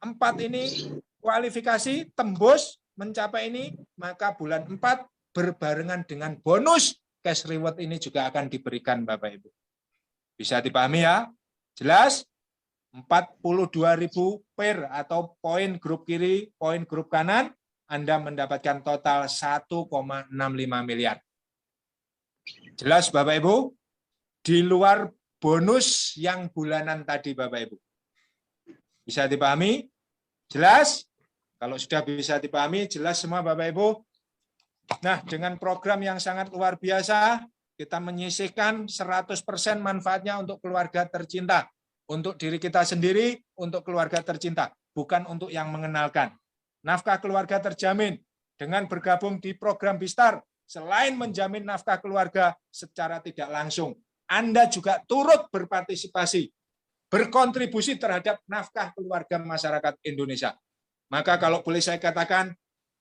4 ini kualifikasi tembus mencapai ini, maka bulan 4 berbarengan dengan bonus cash reward ini juga akan diberikan Bapak Ibu. Bisa dipahami ya? Jelas? 42.000 pair atau poin grup kiri, poin grup kanan, Anda mendapatkan total 1,65 miliar. Jelas Bapak Ibu? Di luar bonus yang bulanan tadi Bapak Ibu. Bisa dipahami? Jelas? Kalau sudah bisa dipahami, jelas semua Bapak Ibu. Nah, dengan program yang sangat luar biasa, kita menyisihkan 100% manfaatnya untuk keluarga tercinta. Untuk diri kita sendiri, untuk keluarga tercinta. Bukan untuk yang mengenalkan. Nafkah keluarga terjamin. Dengan bergabung di program Bistar, selain menjamin nafkah keluarga secara tidak langsung, Anda juga turut berpartisipasi, berkontribusi terhadap nafkah keluarga masyarakat Indonesia. Maka kalau boleh saya katakan,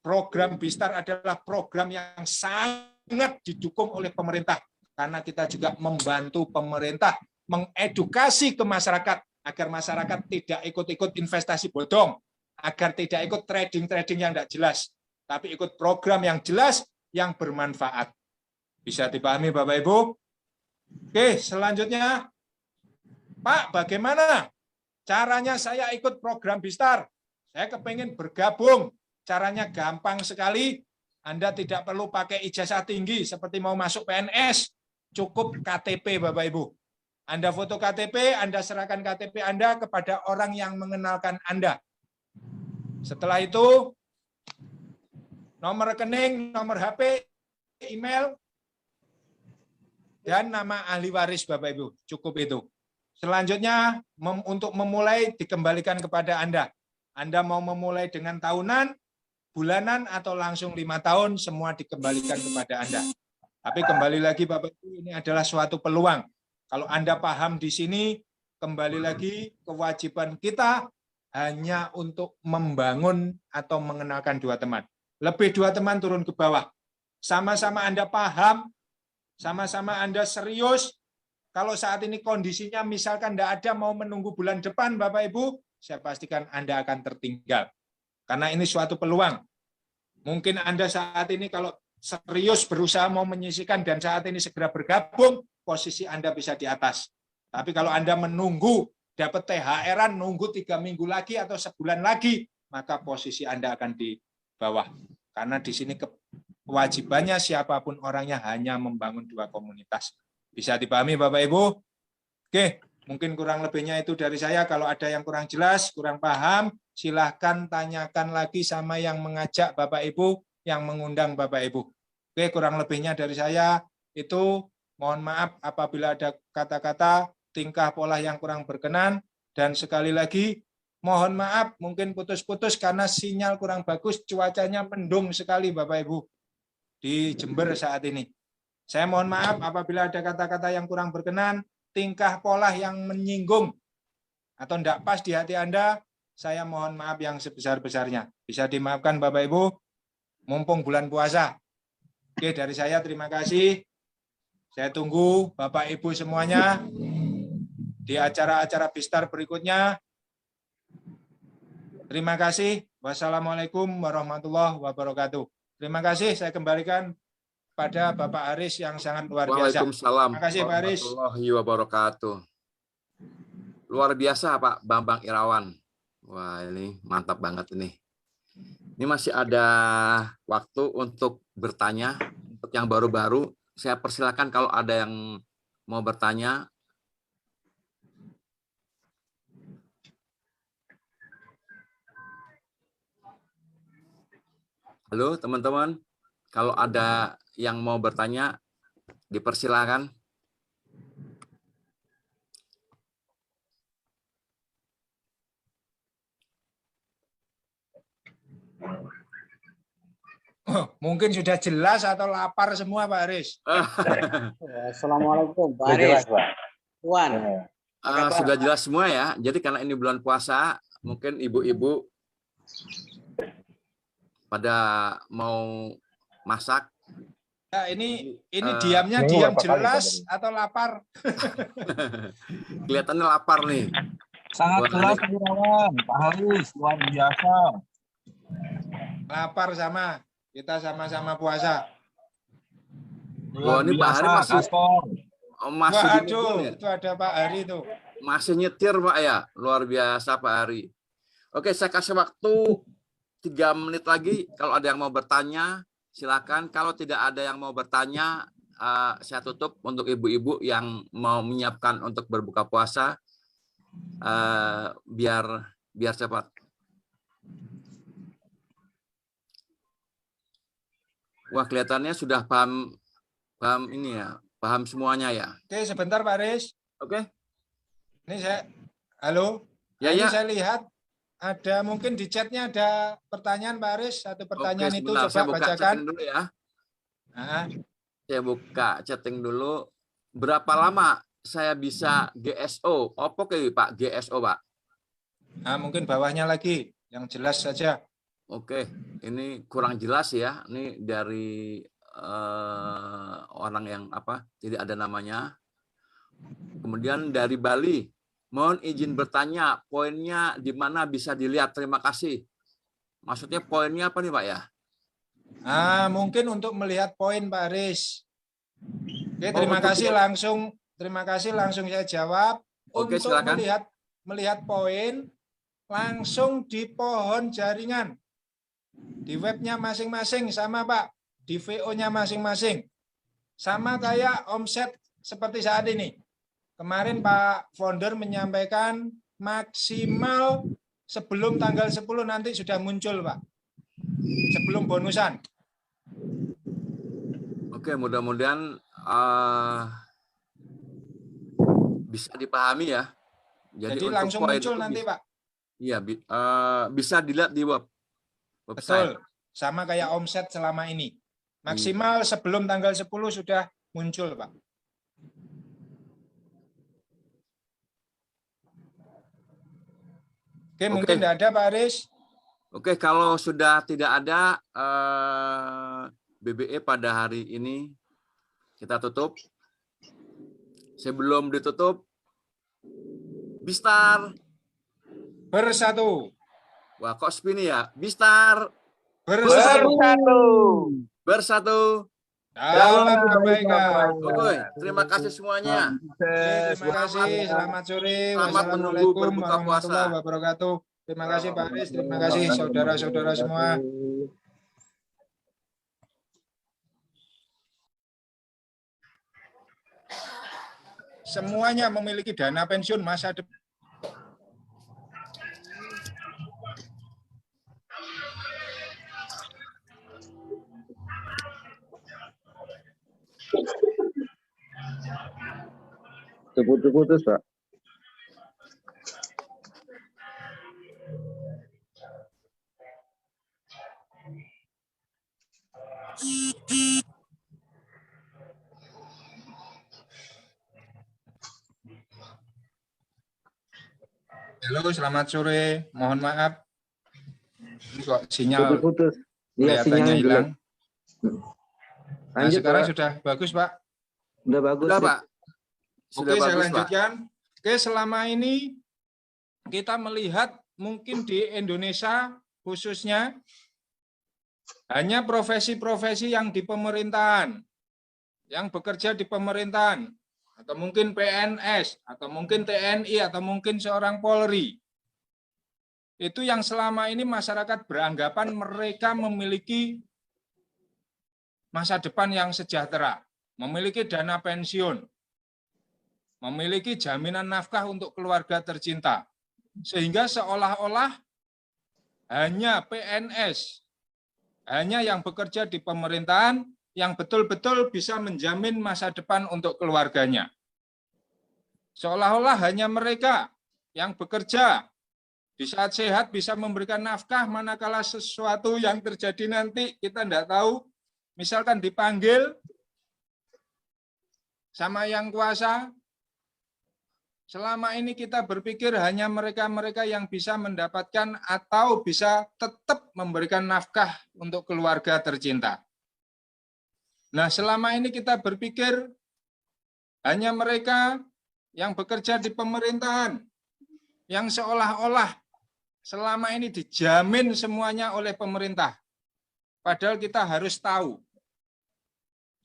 program Bistar adalah program yang sangat didukung oleh pemerintah. Karena kita juga membantu pemerintah mengedukasi ke masyarakat agar masyarakat tidak ikut-ikut investasi bodong, agar tidak ikut trading-trading yang tidak jelas, tapi ikut program yang jelas yang bermanfaat. Bisa dipahami Bapak Ibu? Oke, selanjutnya Pak, bagaimana caranya saya ikut program Bistar? Saya kepengen bergabung. Caranya gampang sekali. Anda tidak perlu pakai ijazah tinggi seperti mau masuk PNS. Cukup KTP Bapak Ibu. Anda foto KTP, Anda serahkan KTP Anda kepada orang yang mengenalkan Anda. Setelah itu, nomor rekening, nomor HP, email, dan nama ahli waris Bapak Ibu. Cukup itu. Selanjutnya, untuk memulai dikembalikan kepada Anda. Anda mau memulai dengan tahunan, bulanan, atau langsung 5 tahun, semua dikembalikan kepada Anda. Tapi kembali lagi Bapak Ibu, ini adalah suatu peluang. Kalau Anda paham di sini, kembali lagi kewajiban kita hanya untuk membangun atau mengenalkan 2 teman. Lebih 2 teman turun ke bawah. Sama-sama Anda paham, sama-sama Anda serius. Kalau saat ini kondisinya misalkan tidak ada, mau menunggu bulan depan Bapak Ibu, saya pastikan Anda akan tertinggal. Karena ini suatu peluang. Mungkin Anda saat ini kalau serius berusaha mau menyisihkan dan saat ini segera bergabung, posisi Anda bisa di atas. Tapi kalau Anda menunggu dapat THR-an, nunggu 3 minggu lagi atau sebulan lagi, maka posisi Anda akan di bawah. Karena di sini kewajibannya siapapun orangnya hanya membangun 2 komunitas. Bisa dipahami Bapak Ibu? Oke, mungkin kurang lebihnya itu dari saya. Kalau ada yang kurang jelas, kurang paham, silahkan tanyakan lagi sama yang mengajak Bapak Ibu, yang mengundang Bapak Ibu. Oke, kurang lebihnya dari saya itu. Mohon maaf apabila ada kata-kata, tingkah pola yang kurang berkenan. Dan sekali lagi, mohon maaf mungkin putus-putus karena sinyal kurang bagus, cuacanya mendung sekali Bapak Ibu di Jember saat ini. Saya mohon maaf apabila ada kata-kata yang kurang berkenan, tingkah pola yang menyinggung atau tidak pas di hati Anda, saya mohon maaf yang sebesar-besarnya. Bisa dimaafkan Bapak Ibu, mumpung bulan puasa. Oke, dari saya terima kasih. Saya tunggu Bapak Ibu semuanya di acara-acara Bistar berikutnya. Terima kasih. Wassalamualaikum warahmatullahi wabarakatuh. Terima kasih. Saya kembalikan pada Bapak Aris yang sangat luar biasa. Waalaikumsalam Terima kasih Pak Aris. warahmatullahi wabarakatuh. Luar biasa Pak Bambang Irawan. Wah ini mantap banget ini. Ini masih ada waktu untuk bertanya. Untuk yang baru-baru, saya persilakan kalau ada yang mau bertanya. Halo teman-teman, kalau ada yang mau bertanya, dipersilakan. Oh, mungkin sudah jelas atau lapar semua Pak Aris? Assalamualaikum Pak Sudah Aris. jelas, Pak. Tuan. Sudah jelas semua ya. Jadi karena ini bulan puasa, mungkin ibu-ibu pada mau masak. Ya, ini diamnya diam jelas atau lapar? Kelihatannya lapar nih. Sangat Wah, jelas Irawan, Pak Haris, luar biasa. Lapar sama. Kita sama-sama puasa. Wah, ini Pak Hari masih Gaspol. masih Waduh, nyetir ya? itu ada Pak Hari tuh. Masih nyetir Pak ya. Luar biasa Pak Hari. Oke, saya kasih waktu 3 menit lagi. Kalau ada yang mau bertanya, silakan. Kalau tidak ada yang mau bertanya, saya tutup untuk ibu-ibu yang mau menyiapkan untuk berbuka puasa. Biar cepat. Wah, kelihatannya sudah paham ini ya, paham semuanya ya. Oke, sebentar Pak Aris. Oke. Ini halo. Ya, Ini ya. saya lihat ada mungkin di chatnya ada pertanyaan Pak Aris. Satu pertanyaan Oke, itu sebentar. Saya coba buka bacakan. chatting dulu ya. Nah, Saya buka chatting dulu. Berapa lama saya bisa GSO? Apa ke Pak GSO Pak? nah, mungkin bawahnya lagi yang jelas saja. Oke, ini kurang jelas ya. Ini dari orang yang tidak ada namanya. Kemudian dari Bali, mohon izin bertanya, poinnya di mana bisa dilihat? Terima kasih. Maksudnya poinnya apa nih Pak ya? Mungkin untuk melihat poin Pak Aris. Oke, terima kasih langsung saya jawab. Oke, Untuk silakan. melihat poin langsung di pohon jaringan. Di webnya masing-masing sama Pak, di VO-nya masing-masing. Sama kayak omset seperti saat ini. Kemarin Pak Founder menyampaikan maksimal sebelum tanggal 10 nanti sudah muncul Pak. Sebelum bonusan. Oke, mudah-mudahan bisa dipahami ya. Jadi untuk langsung poin muncul itu nanti Pak. Iya, bisa dilihat di website. Betul. Sama kayak omset selama ini. Maksimal sebelum tanggal 10 sudah muncul Pak. Oke, mungkin tidak ada Pak Aris. Oke, kalau sudah tidak ada BBE pada hari ini, kita tutup. Sebelum ditutup, Bistar. Bersatu. Wah, kok spin ya? Bistar. Bersatu. Dalam kebaikan. Oke, terima kasih semuanya. Terima kasih. Selamat sore. Selamat menunggu Wassalamualaikum berbuka puasa. warahmatullahi wabarakatuh. Terima kasih Pak Aris. Terima kasih saudara-saudara semua. Semuanya memiliki dana pensiun masa depan. Putus-putus, Pak. Halo, selamat sore. Mohon maaf. Ini kok sinyal Putus-putus. Iya, kelihatannya sinyal hilang. Nah, Lanjut, sekarang Pak. sudah bagus, Pak. Udah bagus. Sudah, Dik. Pak. Sudah Oke, saya bagus, Pak. lanjutkan. Oke, selama ini kita melihat mungkin di Indonesia khususnya hanya profesi-profesi yang di pemerintahan, yang bekerja di pemerintahan, atau mungkin PNS, atau mungkin TNI, atau mungkin seorang Polri. Itu yang selama ini masyarakat beranggapan mereka memiliki masa depan yang sejahtera, memiliki dana pensiun, memiliki jaminan nafkah untuk keluarga tercinta. Sehingga seolah-olah hanya PNS, hanya yang bekerja di pemerintahan yang betul-betul bisa menjamin masa depan untuk keluarganya. Seolah-olah hanya mereka yang bekerja Di saat sehat bisa memberikan nafkah, manakala sesuatu yang terjadi nanti kita tidak tahu, misalkan dipanggil sama yang kuasa, selama ini kita berpikir hanya mereka-mereka yang bisa mendapatkan atau bisa tetap memberikan nafkah untuk keluarga tercinta. Nah, selama ini kita berpikir hanya mereka yang bekerja di pemerintahan, yang seolah-olah selama ini dijamin semuanya oleh pemerintah. Padahal kita harus tahu,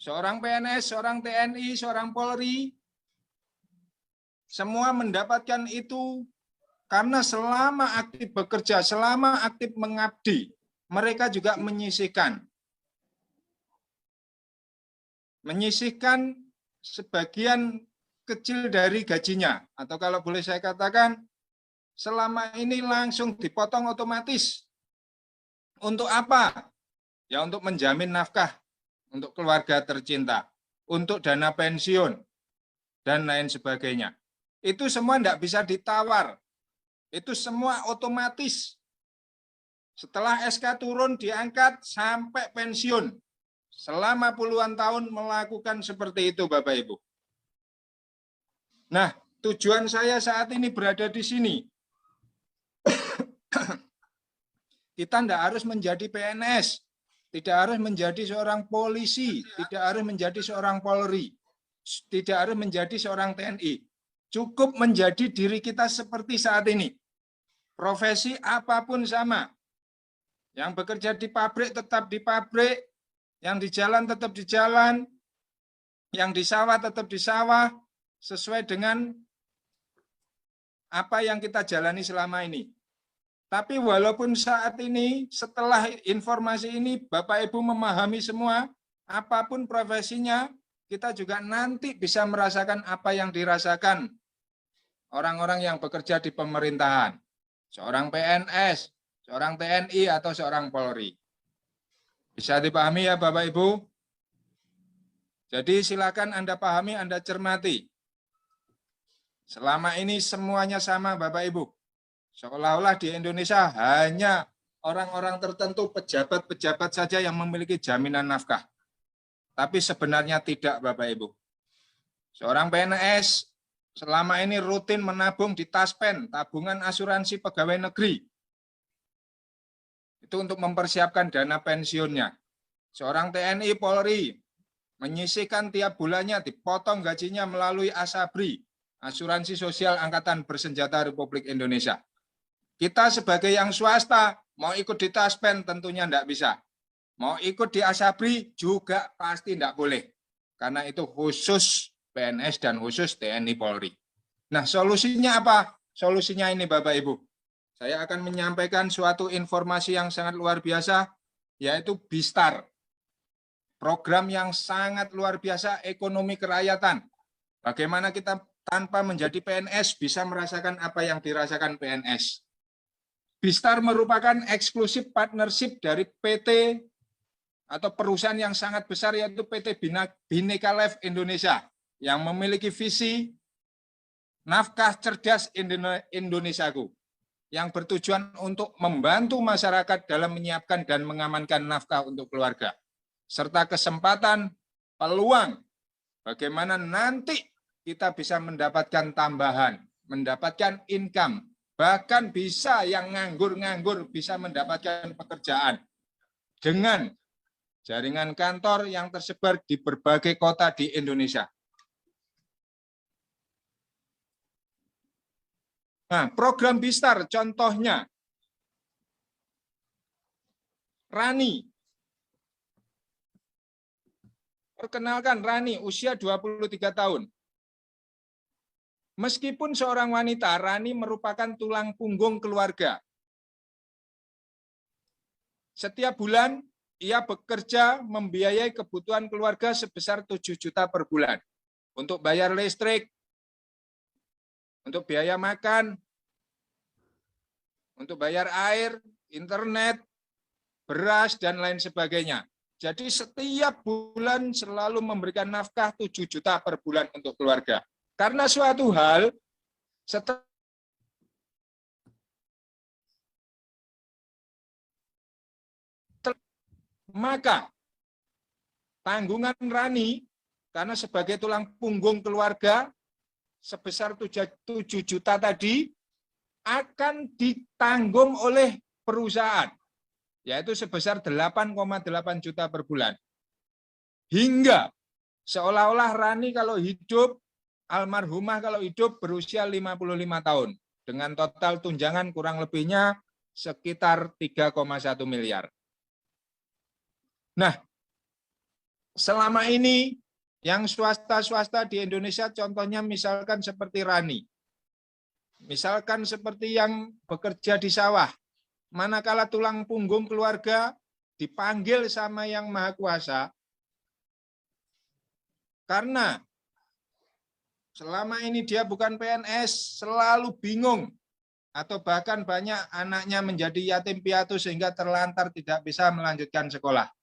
seorang PNS, seorang TNI, seorang Polri, semua mendapatkan itu karena selama aktif bekerja, selama aktif mengabdi, mereka juga menyisihkan sebagian kecil dari gajinya. Atau kalau boleh saya katakan, selama ini langsung dipotong otomatis. Untuk apa? Ya untuk menjamin nafkah untuk keluarga tercinta, untuk dana pensiun, dan lain sebagainya. Itu semua tidak bisa ditawar. Itu semua otomatis. Setelah SK turun, diangkat sampai pensiun. Selama puluhan tahun melakukan seperti itu, Bapak Ibu. Nah, tujuan saya saat ini berada di sini. Kita tidak harus menjadi PNS, tidak harus menjadi seorang polisi, tidak harus menjadi seorang Polri, tidak harus menjadi seorang TNI. Cukup menjadi diri kita seperti saat ini. Profesi apapun sama. Yang bekerja di pabrik tetap di pabrik, yang di jalan tetap di jalan, yang di sawah tetap di sawah, sesuai dengan apa yang kita jalani selama ini. Tapi walaupun saat ini, setelah informasi ini, Bapak Ibu memahami semua, apapun profesinya, kita juga nanti bisa merasakan apa yang dirasakan orang-orang yang bekerja di pemerintahan. Seorang PNS, seorang TNI, atau seorang Polri. Bisa dipahami ya Bapak Ibu? Jadi silakan Anda pahami, Anda cermati. Selama ini semuanya sama Bapak Ibu. Seolah-olah di Indonesia hanya orang-orang tertentu, pejabat-pejabat saja yang memiliki jaminan nafkah. Tapi sebenarnya tidak Bapak Ibu. Seorang PNS selama ini rutin menabung di Taspen, tabungan asuransi pegawai negeri. Itu untuk mempersiapkan dana pensiunnya. Seorang TNI Polri menyisihkan tiap bulannya dipotong gajinya melalui ASABRI, Asuransi Sosial Angkatan Bersenjata Republik Indonesia. Kita sebagai yang swasta, mau ikut di Taspen tentunya tidak bisa. Mau ikut di ASABRI juga pasti tidak boleh. Karena itu khusus PNS dan khusus TNI Polri. Nah, solusinya apa? Solusinya ini Bapak Ibu. Saya akan menyampaikan suatu informasi yang sangat luar biasa, yaitu BISTAR. Program yang sangat luar biasa ekonomi kerakyatan. Bagaimana kita tanpa menjadi PNS bisa merasakan apa yang dirasakan PNS. BISTAR merupakan eksklusif partnership dari PT atau perusahaan yang sangat besar, yaitu PT Bhinneka Life Indonesia, yang memiliki visi nafkah cerdas Indonesiaku, yang bertujuan untuk membantu masyarakat dalam menyiapkan dan mengamankan nafkah untuk keluarga, serta kesempatan, peluang, bagaimana nanti kita bisa mendapatkan tambahan, mendapatkan income, bahkan bisa yang nganggur-nganggur bisa mendapatkan pekerjaan dengan jaringan kantor yang tersebar di berbagai kota di Indonesia. Nah, program BISTAR contohnya Rani. Perkenalkan Rani, usia 23 tahun. Meskipun seorang wanita, Rani merupakan tulang punggung keluarga. Setiap bulan, ia bekerja membiayai kebutuhan keluarga sebesar 7 juta per bulan. Untuk bayar listrik, untuk biaya makan, untuk bayar air, internet, beras, dan lain sebagainya. Jadi setiap bulan selalu memberikan nafkah 7 juta per bulan untuk keluarga. Karena suatu hal, setelah Maka tanggungan Rani, karena sebagai tulang punggung keluarga, sebesar 7 juta tadi, akan ditanggung oleh perusahaan, yaitu sebesar 8,8 juta per bulan. Hingga seolah-olah Rani kalau hidup, almarhumah kalau hidup berusia 55 tahun, dengan total tunjangan kurang lebihnya sekitar 3,1 miliar. Nah, selama ini yang swasta-swasta di Indonesia, contohnya misalkan seperti Rani, misalkan seperti yang bekerja di sawah, manakala tulang punggung keluarga dipanggil sama Yang Maha Kuasa, karena selama ini dia bukan PNS, selalu bingung, atau bahkan banyak anaknya menjadi yatim piatu sehingga terlantar tidak bisa melanjutkan sekolah.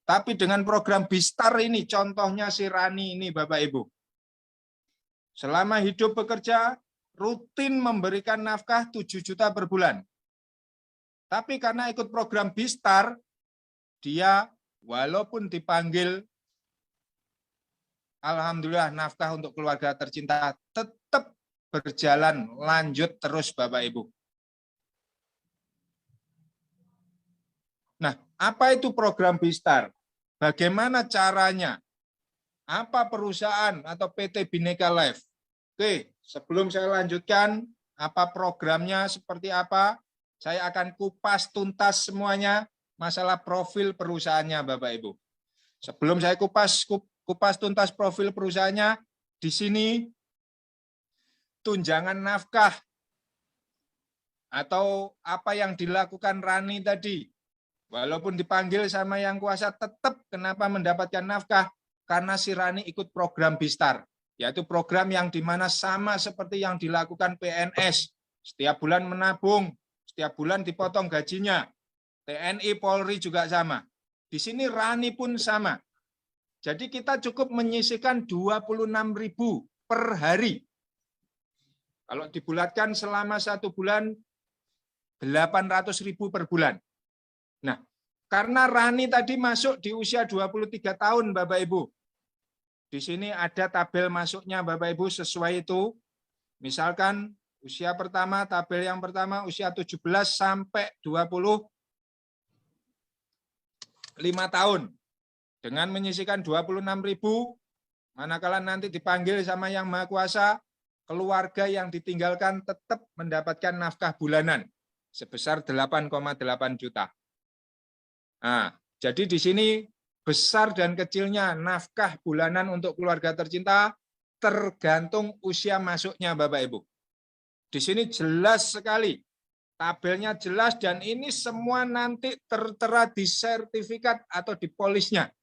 Tapi dengan program Bistar ini, contohnya si Rani ini Bapak Ibu, selama hidup bekerja, rutin memberikan nafkah 7 juta per bulan. Tapi karena ikut program Bistar, dia walaupun dipanggil, alhamdulillah nafkah untuk keluarga tercinta tetap berjalan lanjut terus Bapak Ibu. Nah, apa itu program Bistar? Bagaimana caranya? Apa perusahaan atau PT Bhinneka Life? Oke, sebelum saya lanjutkan, apa programnya, seperti apa, saya akan kupas tuntas semuanya masalah profil perusahaannya Bapak Ibu. Sebelum saya kupas tuntas profil perusahaannya, di sini tunjangan nafkah atau apa yang dilakukan Rani tadi, walaupun dipanggil sama Yang Kuasa, tetap kenapa mendapatkan nafkah? Karena si Rani ikut program Bistar, yaitu program yang dimana sama seperti yang dilakukan PNS, setiap bulan menabung, setiap bulan dipotong gajinya. TNI, Polri juga sama. Di sini Rani pun sama. Jadi kita cukup menyisihkan 26.000 per hari. Kalau dibulatkan selama 1 bulan, 800.000 per bulan. Nah, karena Rani tadi masuk di usia 23 tahun Bapak Ibu. Di sini ada tabel masuknya Bapak Ibu sesuai itu. Misalkan usia pertama, tabel yang pertama usia 17 sampai 25 tahun. Dengan menyisihkan 26.000, manakala nanti dipanggil sama Yang Maha Kuasa, keluarga yang ditinggalkan tetap mendapatkan nafkah bulanan sebesar 8,8 juta. Nah, jadi di sini besar dan kecilnya nafkah bulanan untuk keluarga tercinta tergantung usia masuknya Bapak Ibu. Di sini jelas sekali, tabelnya jelas, dan ini semua nanti tertera di sertifikat atau di polisnya.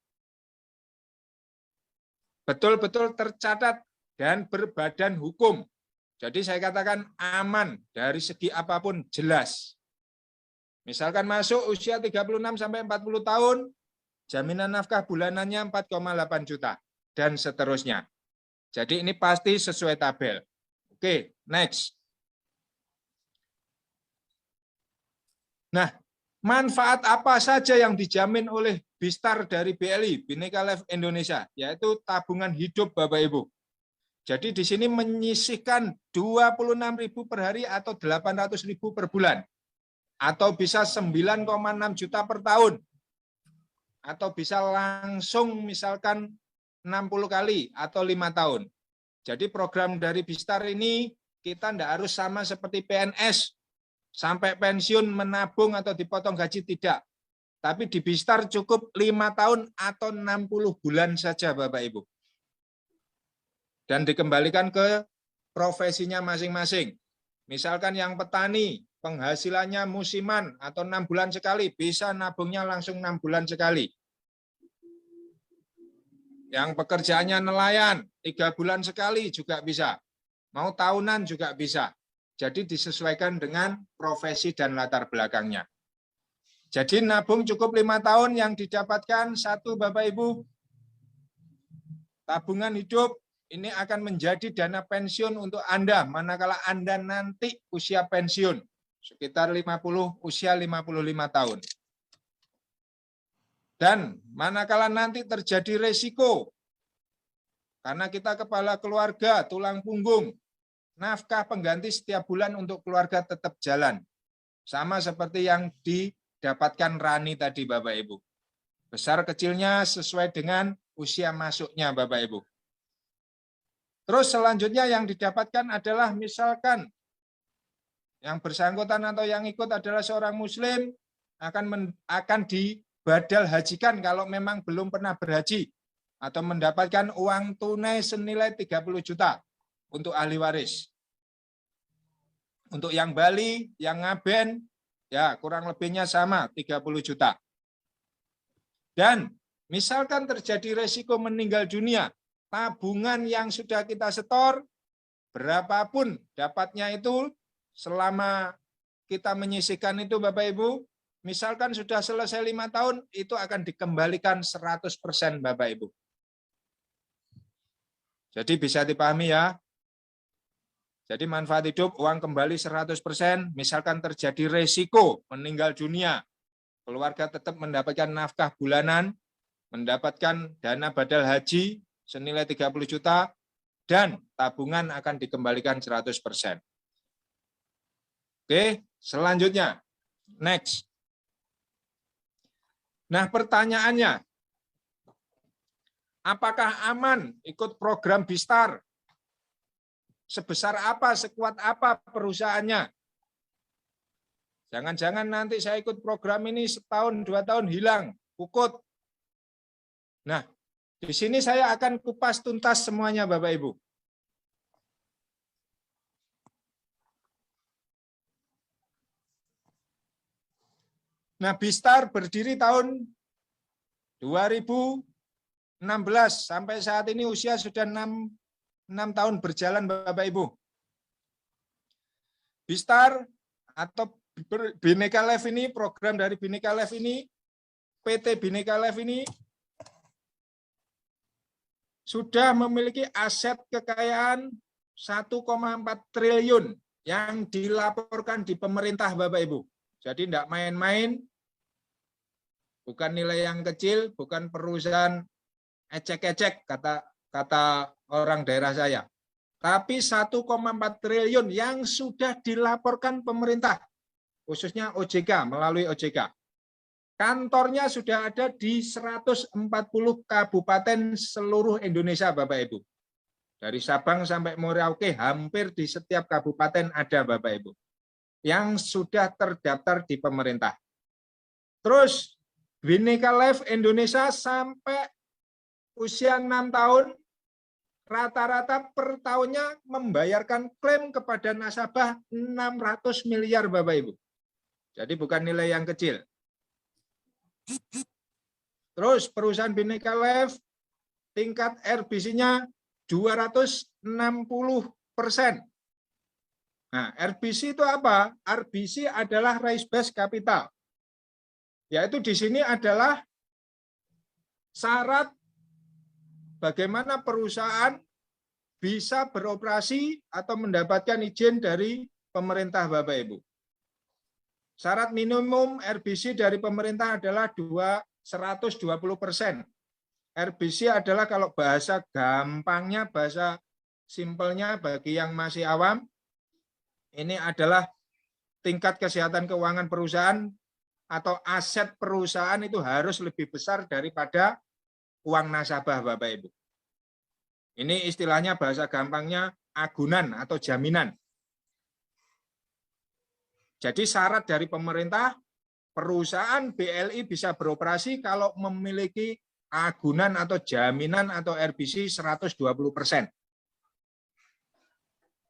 Betul-betul tercatat dan berbadan hukum. Jadi saya katakan aman dari segi apapun, jelas. Misalkan masuk usia 36 sampai 40 tahun, jaminan nafkah bulanannya 4,8 juta dan seterusnya. Jadi ini pasti sesuai tabel. Oke, next. Nah, manfaat apa saja yang dijamin oleh Bistar dari BLI, Bhinneka Life Indonesia, yaitu tabungan hidup Bapak Ibu. Jadi di sini menyisihkan 26.000 per hari atau 800.000 per bulan. Atau bisa 9,6 juta per tahun. Atau bisa langsung misalkan 60 kali atau 5 tahun. Jadi program dari Bistar ini kita tidak harus sama seperti PNS. Sampai pensiun menabung atau dipotong gaji, tidak. Tapi di Bistar cukup 5 tahun atau 60 bulan saja Bapak Ibu. Dan dikembalikan ke profesinya masing-masing. Misalkan yang petani, penghasilannya musiman atau 6 bulan sekali, bisa nabungnya langsung 6 bulan sekali. Yang pekerjaannya nelayan, 3 bulan sekali juga bisa. Mau tahunan juga bisa. Jadi disesuaikan dengan profesi dan latar belakangnya. Jadi nabung cukup 5 tahun, yang didapatkan satu Bapak Ibu, tabungan hidup ini akan menjadi dana pensiun untuk Anda manakala Anda nanti usia pensiun sekitar usia 55 tahun. Dan manakala nanti terjadi resiko, karena kita kepala keluarga, tulang punggung, nafkah pengganti setiap bulan untuk keluarga tetap jalan. Sama seperti yang didapatkan Rani tadi, Bapak Ibu. Besar kecilnya sesuai dengan usia masuknya, Bapak Ibu. Terus selanjutnya yang didapatkan adalah misalkan yang bersangkutan atau yang ikut adalah seorang muslim akan dibadal hajikan kalau memang belum pernah berhaji atau mendapatkan uang tunai senilai 30 juta untuk ahli waris. Untuk yang Bali, yang Ngaben, ya kurang lebihnya sama 30 juta. Dan misalkan terjadi resiko meninggal dunia, tabungan yang sudah kita setor, berapapun dapatnya itu selama kita menyisihkan itu Bapak Ibu, misalkan sudah selesai 5 tahun, itu akan dikembalikan 100% Bapak Ibu. Jadi bisa dipahami ya. Jadi manfaat hidup uang kembali 100%, misalkan terjadi resiko meninggal dunia, keluarga tetap mendapatkan nafkah bulanan, mendapatkan dana badal haji senilai 30 juta, dan tabungan akan dikembalikan 100%. Oke, selanjutnya, next. Nah pertanyaannya, apakah aman ikut program Bistar? Sebesar apa, sekuat apa perusahaannya? Jangan-jangan nanti saya ikut program ini setahun, 2 tahun hilang, pukut. Nah, di sini saya akan kupas tuntas semuanya Bapak Ibu. Nah, Bistar berdiri tahun 2016 sampai saat ini usia sudah 6 tahun berjalan Bapak Ibu. Bistar atau Bhinneka Life ini, program dari Bhinneka Life ini, PT Bhinneka Life ini sudah memiliki aset kekayaan 1,4 triliun yang dilaporkan di pemerintah Bapak Ibu. Jadi tidak main-main, bukan nilai yang kecil, bukan perusahaan ecek-ecek kata orang daerah saya. Tapi 1,4 triliun yang sudah dilaporkan pemerintah, khususnya OJK, melalui OJK. Kantornya sudah ada di 140 kabupaten seluruh Indonesia, Bapak Ibu. Dari Sabang sampai Merauke, hampir di setiap kabupaten ada, Bapak Ibu, yang sudah terdaftar di pemerintah. Terus, Bhinneka Life Indonesia sampai usia 6 tahun, rata-rata per tahunnya membayarkan klaim kepada nasabah 600 miliar Bapak Ibu. Jadi bukan nilai yang kecil. Terus perusahaan Bhinneka Life tingkat RBC-nya 260%. Nah, RBC itu apa? RBC adalah Risk Based Capital. Yaitu di sini adalah syarat bagaimana perusahaan bisa beroperasi atau mendapatkan izin dari pemerintah Bapak Ibu. Syarat minimum RBC dari pemerintah adalah 120%. RBC adalah kalau bahasa gampangnya, bahasa simpelnya bagi yang masih awam, ini adalah tingkat kesehatan keuangan perusahaan atau aset perusahaan itu harus lebih besar daripada uang nasabah Bapak Ibu. Ini istilahnya bahasa gampangnya agunan atau jaminan. Jadi syarat dari pemerintah, perusahaan BLI bisa beroperasi kalau memiliki agunan atau jaminan atau RBC 120%.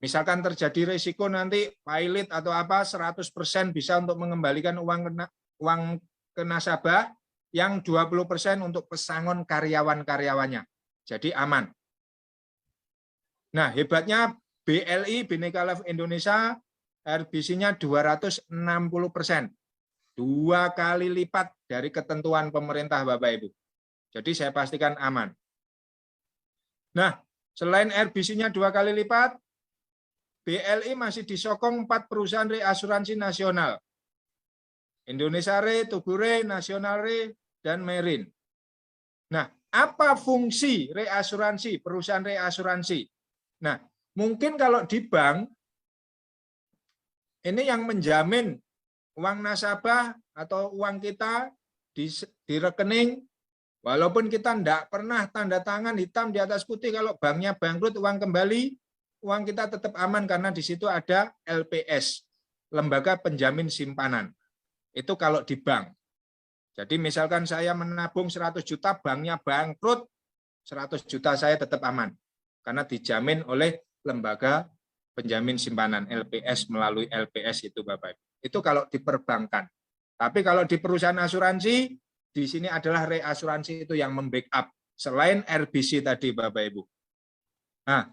Misalkan terjadi risiko nanti pilot atau apa 100% bisa untuk mengembalikan uang ke nasabah, yang 20% untuk pesangon karyawan-karyawannya. Jadi aman. Nah, hebatnya BLI, Bhinneka Life Indonesia, RBC-nya 260%. 2 kali lipat dari ketentuan pemerintah Bapak Ibu. Jadi saya pastikan aman. Nah, selain RBC-nya 2 kali lipat, BLI masih disokong 4 perusahaan reasuransi nasional. Indonesia Re, Tugu Re, Nasional Re, dan Marine. Nah, apa fungsi reasuransi, perusahaan reasuransi? Nah, mungkin kalau di bank, ini yang menjamin uang nasabah atau uang kita di rekening, walaupun kita tidak pernah tanda tangan hitam di atas putih, kalau banknya bangkrut, uang kembali, uang kita tetap aman karena di situ ada LPS, Lembaga Penjamin Simpanan. Itu kalau di bank. Jadi misalkan saya menabung 100 juta, banknya bangkrut, 100 juta saya tetap aman. Karena dijamin oleh Lembaga Penjamin Simpanan, LPS, melalui LPS itu Bapak Ibu. Itu kalau di perbankan. Tapi kalau di perusahaan asuransi, di sini adalah reasuransi itu yang membackup. Selain RBC tadi Bapak Ibu. Nah,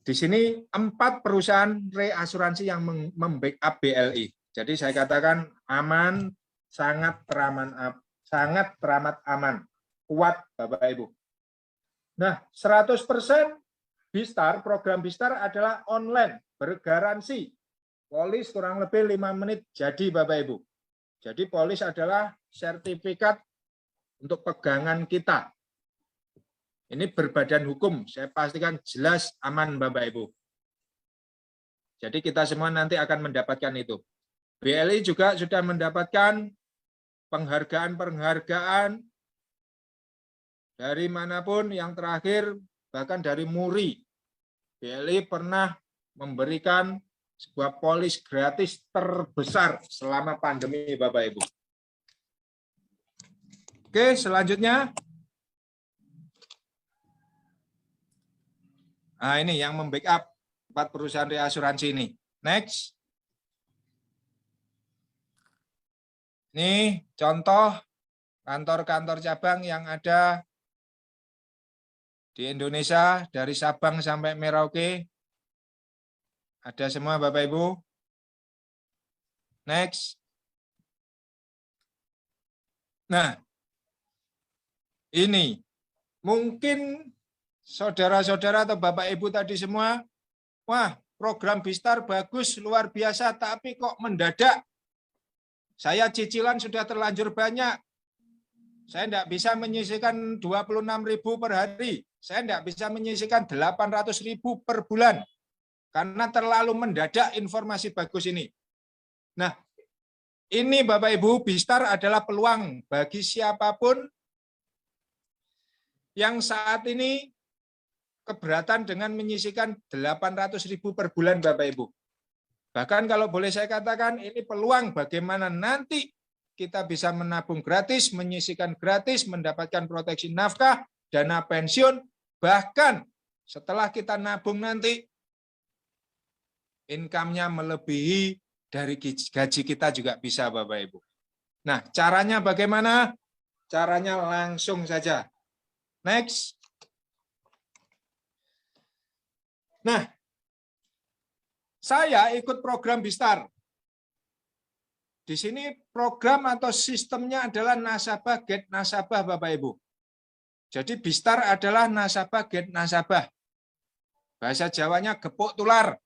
di sini 4 perusahaan reasuransi yang membackup BLI. Jadi saya katakan aman, sangat teramat aman, kuat Bapak Ibu. Nah, 100% Bistar, program Bistar adalah online, bergaransi. Polis kurang lebih 5 menit jadi Bapak Ibu. Jadi polis adalah sertifikat untuk pegangan kita. Ini berbadan hukum, saya pastikan jelas aman Bapak Ibu. Jadi kita semua nanti akan mendapatkan itu. BLI juga sudah mendapatkan penghargaan-penghargaan dari manapun, yang terakhir bahkan dari MURI. BLI pernah memberikan sebuah polis gratis terbesar selama pandemi Bapak Ibu. Oke, selanjutnya. Nah, ini yang membackup 4 perusahaan reasuransi ini. Next. Ini contoh kantor-kantor cabang yang ada di Indonesia, dari Sabang sampai Merauke. Ada semua Bapak Ibu. Next. Nah, ini mungkin saudara-saudara atau Bapak Ibu tadi semua, wah program Bistar bagus, luar biasa, tapi kok mendadak? Saya cicilan sudah terlanjur banyak. Saya tidak bisa menyisihkan 26.000 per hari. Saya tidak bisa menyisihkan 800.000 per bulan. Karena terlalu mendadak informasi bagus ini. Nah, ini Bapak Ibu, Bistar adalah peluang bagi siapapun yang saat ini keberatan dengan menyisihkan 800.000 per bulan Bapak Ibu. Bahkan kalau boleh saya katakan, ini peluang bagaimana nanti kita bisa menabung gratis, menyisihkan gratis, mendapatkan proteksi nafkah, dana pensiun, bahkan setelah kita nabung nanti, income-nya melebihi dari gaji kita juga bisa Bapak Ibu. Nah, caranya bagaimana? Caranya langsung saja. Next. Nah, saya ikut program Bistar. Di sini program atau sistemnya adalah nasabah get nasabah Bapak Ibu. Jadi Bistar adalah nasabah get nasabah. Bahasa Jawanya gepuk tular.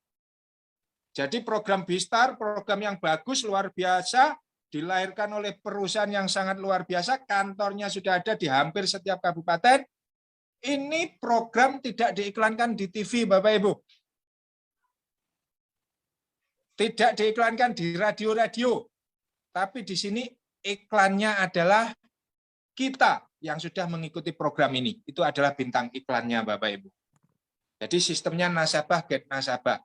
Jadi program Bistar, program yang bagus, luar biasa, dilahirkan oleh perusahaan yang sangat luar biasa, kantornya sudah ada di hampir setiap kabupaten. Ini program tidak diiklankan di TV Bapak Ibu. Tidak diiklankan di radio-radio, tapi di sini iklannya adalah kita yang sudah mengikuti program ini. Itu adalah bintang iklannya Bapak Ibu. Jadi sistemnya nasabah get nasabah.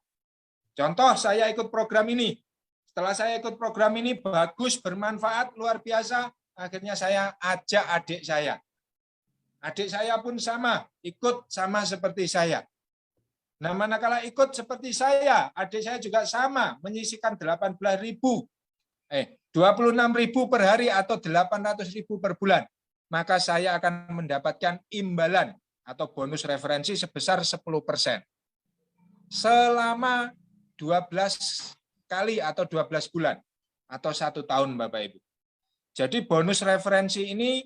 Contoh saya ikut program ini. Setelah saya ikut program ini bagus, bermanfaat, luar biasa, akhirnya saya ajak adik saya. Adik saya pun sama, ikut sama seperti saya. Nah, manakala ikut seperti saya, adik saya juga sama, menyisihkan 26.000 per hari atau 800.000 per bulan. Maka saya akan mendapatkan imbalan atau bonus referensi sebesar 10%. Selama 12 kali atau 12 bulan atau 1 tahun Bapak Ibu. Jadi bonus referensi ini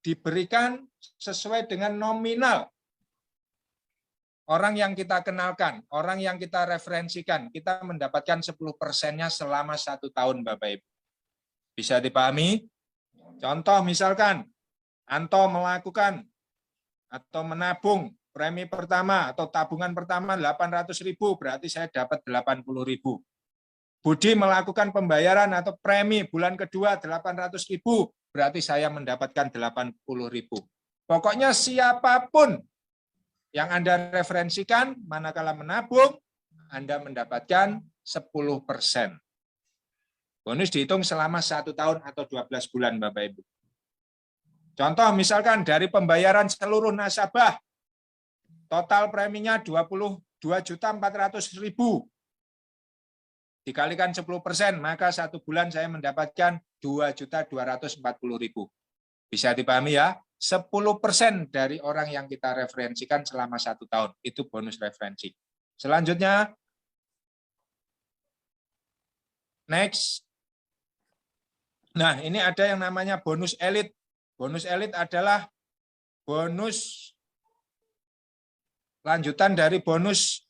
diberikan sesuai dengan nominal orang yang kita kenalkan, orang yang kita referensikan, kita mendapatkan 10%-nya selama 1 tahun, Bapak Ibu. Bisa dipahami? Contoh misalkan, Anto melakukan atau menabung premi pertama atau tabungan pertama 800.000, berarti saya dapat 80.000. Budi melakukan pembayaran atau premi bulan kedua 800.000, berarti saya mendapatkan 80.000. Pokoknya siapapun yang Anda referensikan, manakala menabung, Anda mendapatkan 10%. Bonus dihitung selama 1 tahun atau 12 bulan, Bapak Ibu. Contoh misalkan dari pembayaran seluruh nasabah, total preminya 22.400.000. Dikalikan 10%, maka 1 bulan saya mendapatkan 2.240.000. Bisa dipahami ya? 10% dari orang yang kita referensikan selama 1 tahun. Itu bonus referensi. Selanjutnya, next. Nah, ini ada yang namanya bonus elit. Bonus elit adalah bonus lanjutan dari bonus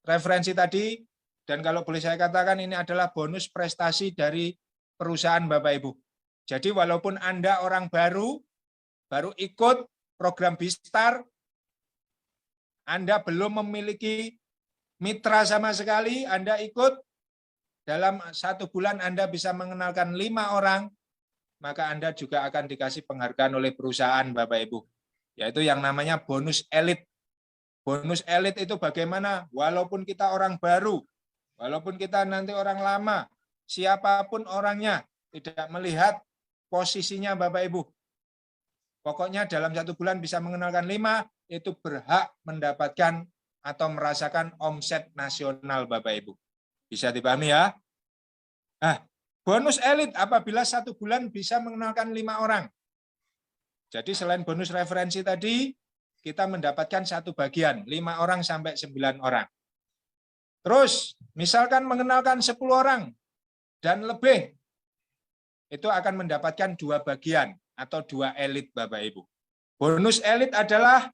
referensi tadi. Dan kalau boleh saya katakan, ini adalah bonus prestasi dari perusahaan Bapak Ibu. Jadi walaupun Anda orang baru ikut program Bistar, Anda belum memiliki mitra sama sekali, Anda ikut, dalam 1 bulan Anda bisa mengenalkan 5 orang, maka Anda juga akan dikasih penghargaan oleh perusahaan Bapak Ibu. Yaitu yang namanya bonus elit. Bonus elit itu bagaimana? Walaupun kita orang baru, walaupun kita nanti orang lama, siapapun orangnya, tidak melihat posisinya Bapak Ibu. Pokoknya dalam 1 bulan bisa mengenalkan 5, itu berhak mendapatkan atau merasakan omset nasional Bapak Ibu. Bisa dipahami ya? Nah, bonus elit apabila 1 bulan bisa mengenalkan 5 orang. Jadi selain bonus referensi tadi, kita mendapatkan 1 bagian, 5 orang sampai 9 orang. Terus, misalkan mengenalkan 10 orang dan lebih, itu akan mendapatkan 2 bagian atau 2 elit Bapak Ibu. Bonus elit adalah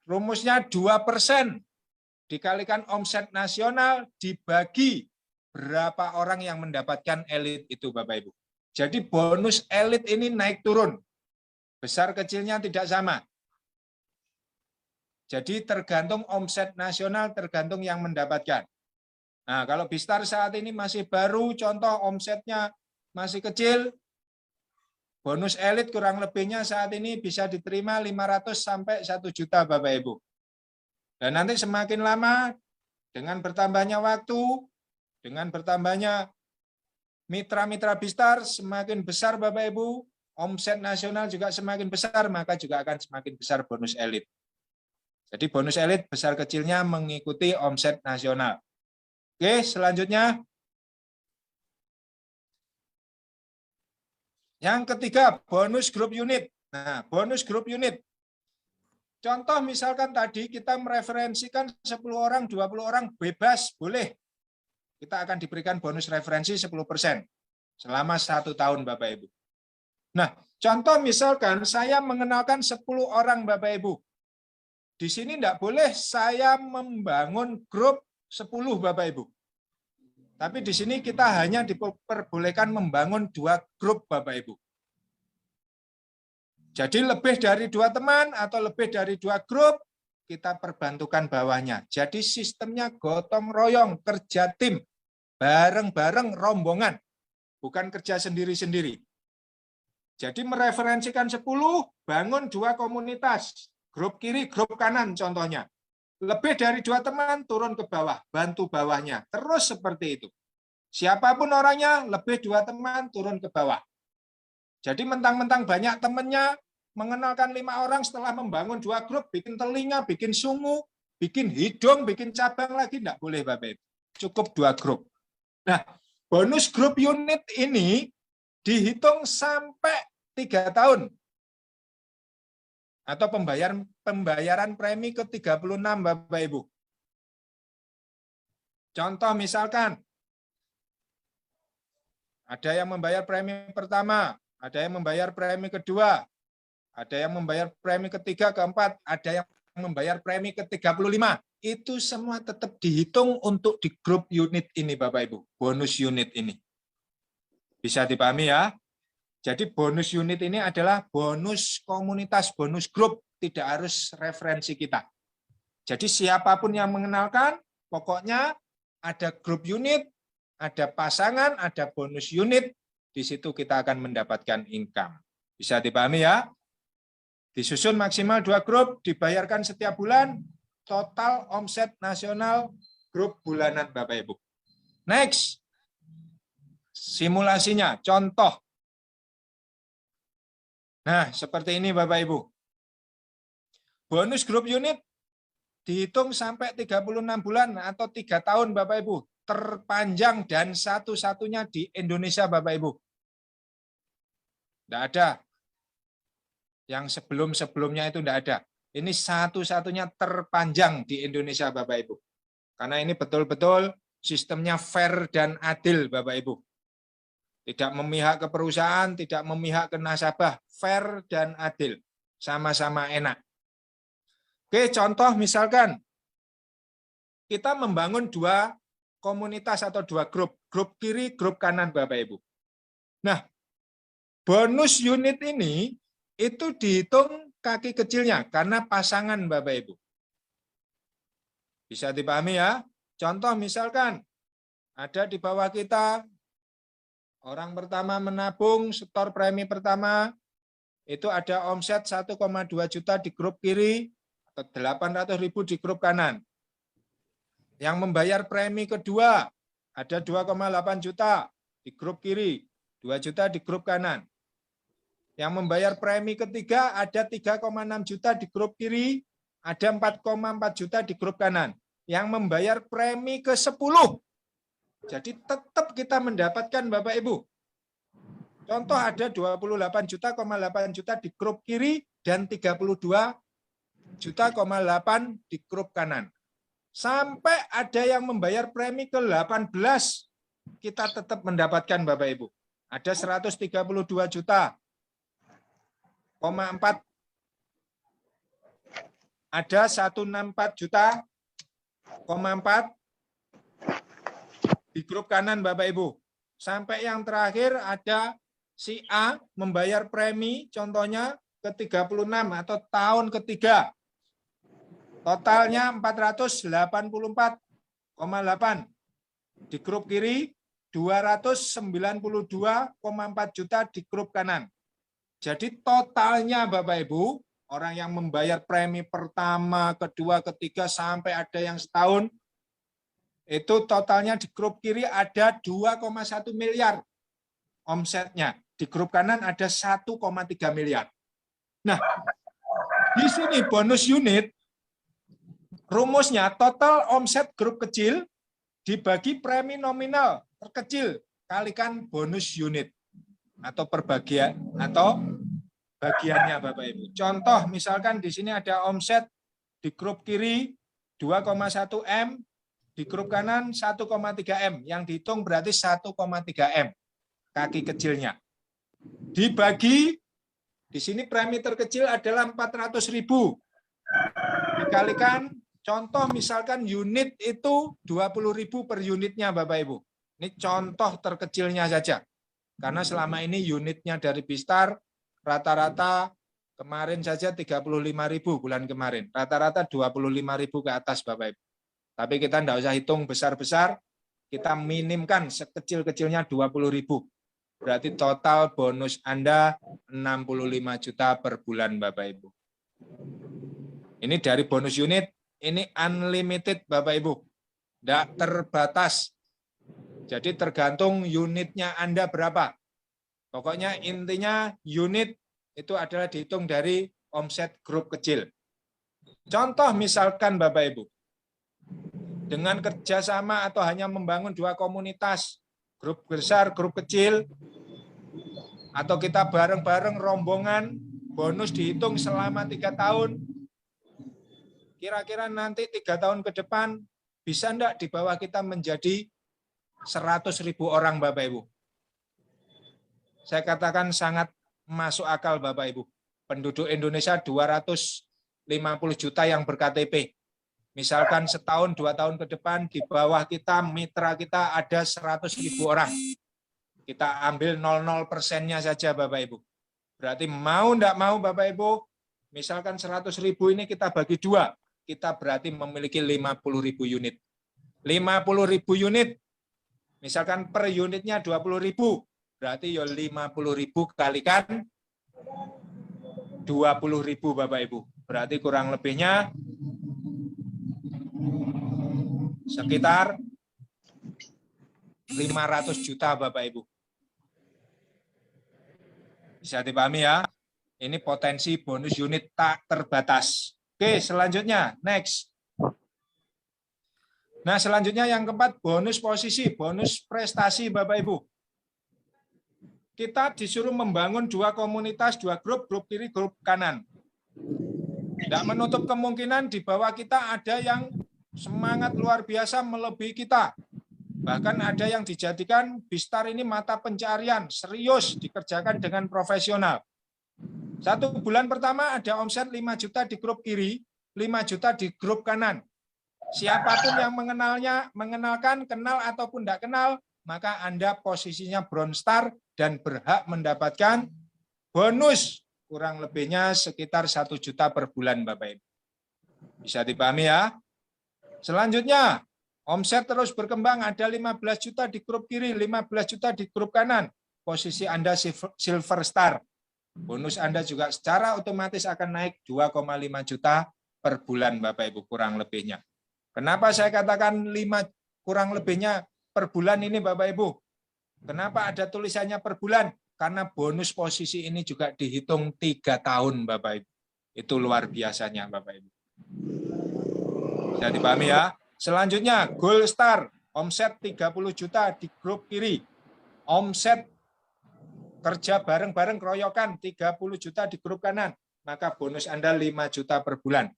rumusnya 2% dikalikan omset nasional dibagi berapa orang yang mendapatkan elit itu Bapak Ibu. Jadi bonus elit ini naik turun. Besar kecilnya tidak sama. Jadi tergantung omset nasional, tergantung yang mendapatkan. Nah, kalau Bistar saat ini masih baru, contoh omsetnya masih kecil, bonus elit kurang lebihnya saat ini bisa diterima 500 sampai 1 juta Bapak Ibu. Dan nanti semakin lama, dengan bertambahnya waktu, dengan bertambahnya mitra-mitra Bistar, semakin besar Bapak Ibu, omset nasional juga semakin besar, maka juga akan semakin besar bonus elit. Jadi bonus elit besar kecilnya mengikuti omset nasional. Oke, selanjutnya. Yang ketiga, bonus grup unit. Nah, bonus grup unit. Contoh misalkan tadi kita mereferensikan 10 orang, 20 orang bebas, boleh. Kita akan diberikan bonus referensi 10% selama 1 tahun Bapak Ibu. Nah, contoh misalkan saya mengenalkan 10 orang Bapak Ibu. Di sini tidak boleh saya membangun grup 10 Bapak Ibu. Tapi di sini kita hanya diperbolehkan membangun 2 grup Bapak Ibu. Jadi lebih dari 2 teman atau lebih dari 2 grup, kita perbantukan bawahnya. Jadi sistemnya gotong royong, kerja tim, bareng-bareng rombongan, bukan kerja sendiri-sendiri. Jadi mereferensikan 10, bangun 2 komunitas, grup kiri, grup kanan contohnya. Lebih dari 2 teman, turun ke bawah, bantu bawahnya. Terus seperti itu. Siapapun orangnya, lebih 2 teman, turun ke bawah. Jadi mentang-mentang banyak temannya, mengenalkan 5 orang setelah membangun 2 grup, bikin telinga, bikin sungu, bikin hidung, bikin cabang lagi, tidak boleh Bapak Ibu. Cukup 2 grup. Nah, bonus grup unit ini dihitung sampai 3 tahun. Atau pembayaran premi ke-36 Bapak Ibu. Contoh misalkan, ada yang membayar premi pertama, ada yang membayar premi kedua, ada yang membayar premi ketiga, keempat, ada yang membayar premi ke-35. Itu semua tetap dihitung untuk di grup unit ini Bapak Ibu, bonus unit ini. Bisa dipahami ya? Jadi bonus unit ini adalah bonus komunitas, bonus grup, tidak harus referensi kita. Jadi siapapun yang mengenalkan, pokoknya ada grup unit, ada pasangan, ada bonus unit, di situ kita akan mendapatkan income. Bisa dipahami ya? Disusun maksimal 2 grup, dibayarkan setiap bulan, total omset nasional grup bulanan Bapak Ibu. Next, simulasinya, contoh. Nah, seperti ini Bapak Ibu. Bonus grup unit dihitung sampai 36 bulan atau 3 tahun Bapak Ibu. Terpanjang dan satu-satunya di Indonesia Bapak Ibu. Tidak ada. Yang sebelum-sebelumnya itu tidak ada. Ini satu-satunya terpanjang di Indonesia Bapak Ibu. Karena ini betul-betul sistemnya fair dan adil Bapak Ibu. Tidak memihak ke perusahaan, tidak memihak ke nasabah. Fair dan adil. Sama-sama enak. Oke, contoh misalkan kita membangun 2 komunitas atau 2 grup. Grup kiri, grup kanan Bapak Ibu. Nah, bonus unit ini itu dihitung kaki kecilnya karena pasangan Bapak Ibu. Bisa dipahami ya? Contoh misalkan ada di bawah kita orang pertama menabung setor premi pertama itu ada omset 1,2 juta di grup kiri atau 800.000 di grup kanan. Yang membayar premi kedua ada 2,8 juta di grup kiri, 2 juta di grup kanan. Yang membayar premi ketiga ada 3,6 juta di grup kiri, ada 4,4 juta di grup kanan. Yang membayar premi ke-10. Jadi tetap kita mendapatkan Bapak Ibu. Contoh ada 28,8 juta di grup kiri dan 32,8 juta di grup kanan. Sampai ada yang membayar premi ke-18, kita tetap mendapatkan Bapak Ibu. Ada 132 juta. 4, ada 164 juta, 4 di grup kanan Bapak Ibu. Sampai yang terakhir ada si A membayar premi contohnya ke-36 atau tahun ketiga. Totalnya 484,8 di grup kiri, 292,4 juta di grup kanan. Jadi totalnya Bapak Ibu, orang yang membayar premi pertama, kedua, ketiga, sampai ada yang setahun, itu totalnya di grup kiri ada 2,1 miliar omsetnya. Di grup kanan ada 1,3 miliar. Nah, di sini bonus unit, rumusnya total omset grup kecil dibagi premi nominal terkecil kalikan bonus unit atau perbagian atau bagiannya Bapak Ibu. Contoh misalkan di sini ada omset di grup kiri 2,1 M, di grup kanan 1,3 M. Yang dihitung berarti 1,3 M kaki kecilnya. Dibagi di sini premi terkecil adalah 400.000. Dikalikan contoh misalkan unit itu 20.000 per unitnya Bapak Ibu. Ini contoh terkecilnya saja. Karena selama ini unitnya dari Bistar rata-rata kemarin saja 35.000 bulan kemarin. Rata-rata 25.000 ke atas Bapak Ibu. Tapi kita tidak usah hitung besar-besar, kita minimkan sekecil-kecilnya 20.000. Berarti total bonus Anda 65 juta per bulan Bapak Ibu. Ini dari bonus unit, ini unlimited Bapak Ibu. Tidak terbatas. Jadi tergantung unitnya Anda berapa. Pokoknya intinya unit itu adalah dihitung dari omset grup kecil. Contoh misalkan Bapak Ibu, dengan kerjasama atau hanya membangun 2 komunitas, grup besar, grup kecil, atau kita bareng-bareng rombongan, bonus dihitung selama 3 tahun, kira-kira nanti 3 tahun ke depan, bisa enggak di bawah kita menjadi 100.000 orang Bapak Ibu? Saya katakan sangat masuk akal Bapak Ibu. Penduduk Indonesia 250 juta yang ber-KTP. Misalkan setahun 2 tahun ke depan di bawah kita, mitra kita ada 100.000 orang. Kita ambil 00%-nya saja Bapak Ibu. Berarti mau enggak mau Bapak Ibu, misalkan 100.000 ini kita bagi 2, kita berarti memiliki 50.000 unit. 50.000 unit, misalkan per unitnya 20.000, berarti ya 50.000 kalikan 20.000 Bapak Ibu. Berarti kurang lebihnya sekitar 500 juta Bapak Ibu. Bisa dipahami ya? Ini potensi bonus unit tak terbatas. Oke, selanjutnya, next. Nah, selanjutnya yang keempat, bonus posisi, bonus prestasi Bapak Ibu. Kita disuruh membangun 2 komunitas, 2 grup kiri, grup kanan. Tidak menutup kemungkinan di bawah kita ada yang semangat luar biasa melebihi kita. Bahkan ada yang dijadikan Bistar ini mata pencarian, serius dikerjakan dengan profesional. 1 bulan pertama ada omset 5 juta di grup kiri, 5 juta di grup kanan. Siapapun yang mengenalkan, kenal ataupun tidak kenal, maka Anda posisinya Bronze Star dan berhak mendapatkan bonus kurang lebihnya sekitar 1 juta per bulan Bapak Ibu. Bisa dipahami ya? Selanjutnya, omset terus berkembang, ada 15 juta di grup kiri, 15 juta di grup kanan. Posisi Anda Silver Star. Bonus Anda juga secara otomatis akan naik 2,5 juta per bulan Bapak Ibu kurang lebihnya. Kenapa saya katakan 5 kurang lebihnya per bulan ini Bapak Ibu? Kenapa ada tulisannya per bulan? Karena bonus posisi ini juga dihitung 3 tahun Bapak Ibu. Itu luar biasanya Bapak Ibu. Bisa dipahami ya? Selanjutnya Gold Star, omset 30 juta di grup kiri. Omset kerja bareng-bareng keroyokan 30 juta di grup kanan. Maka bonus Anda 5 juta per bulan.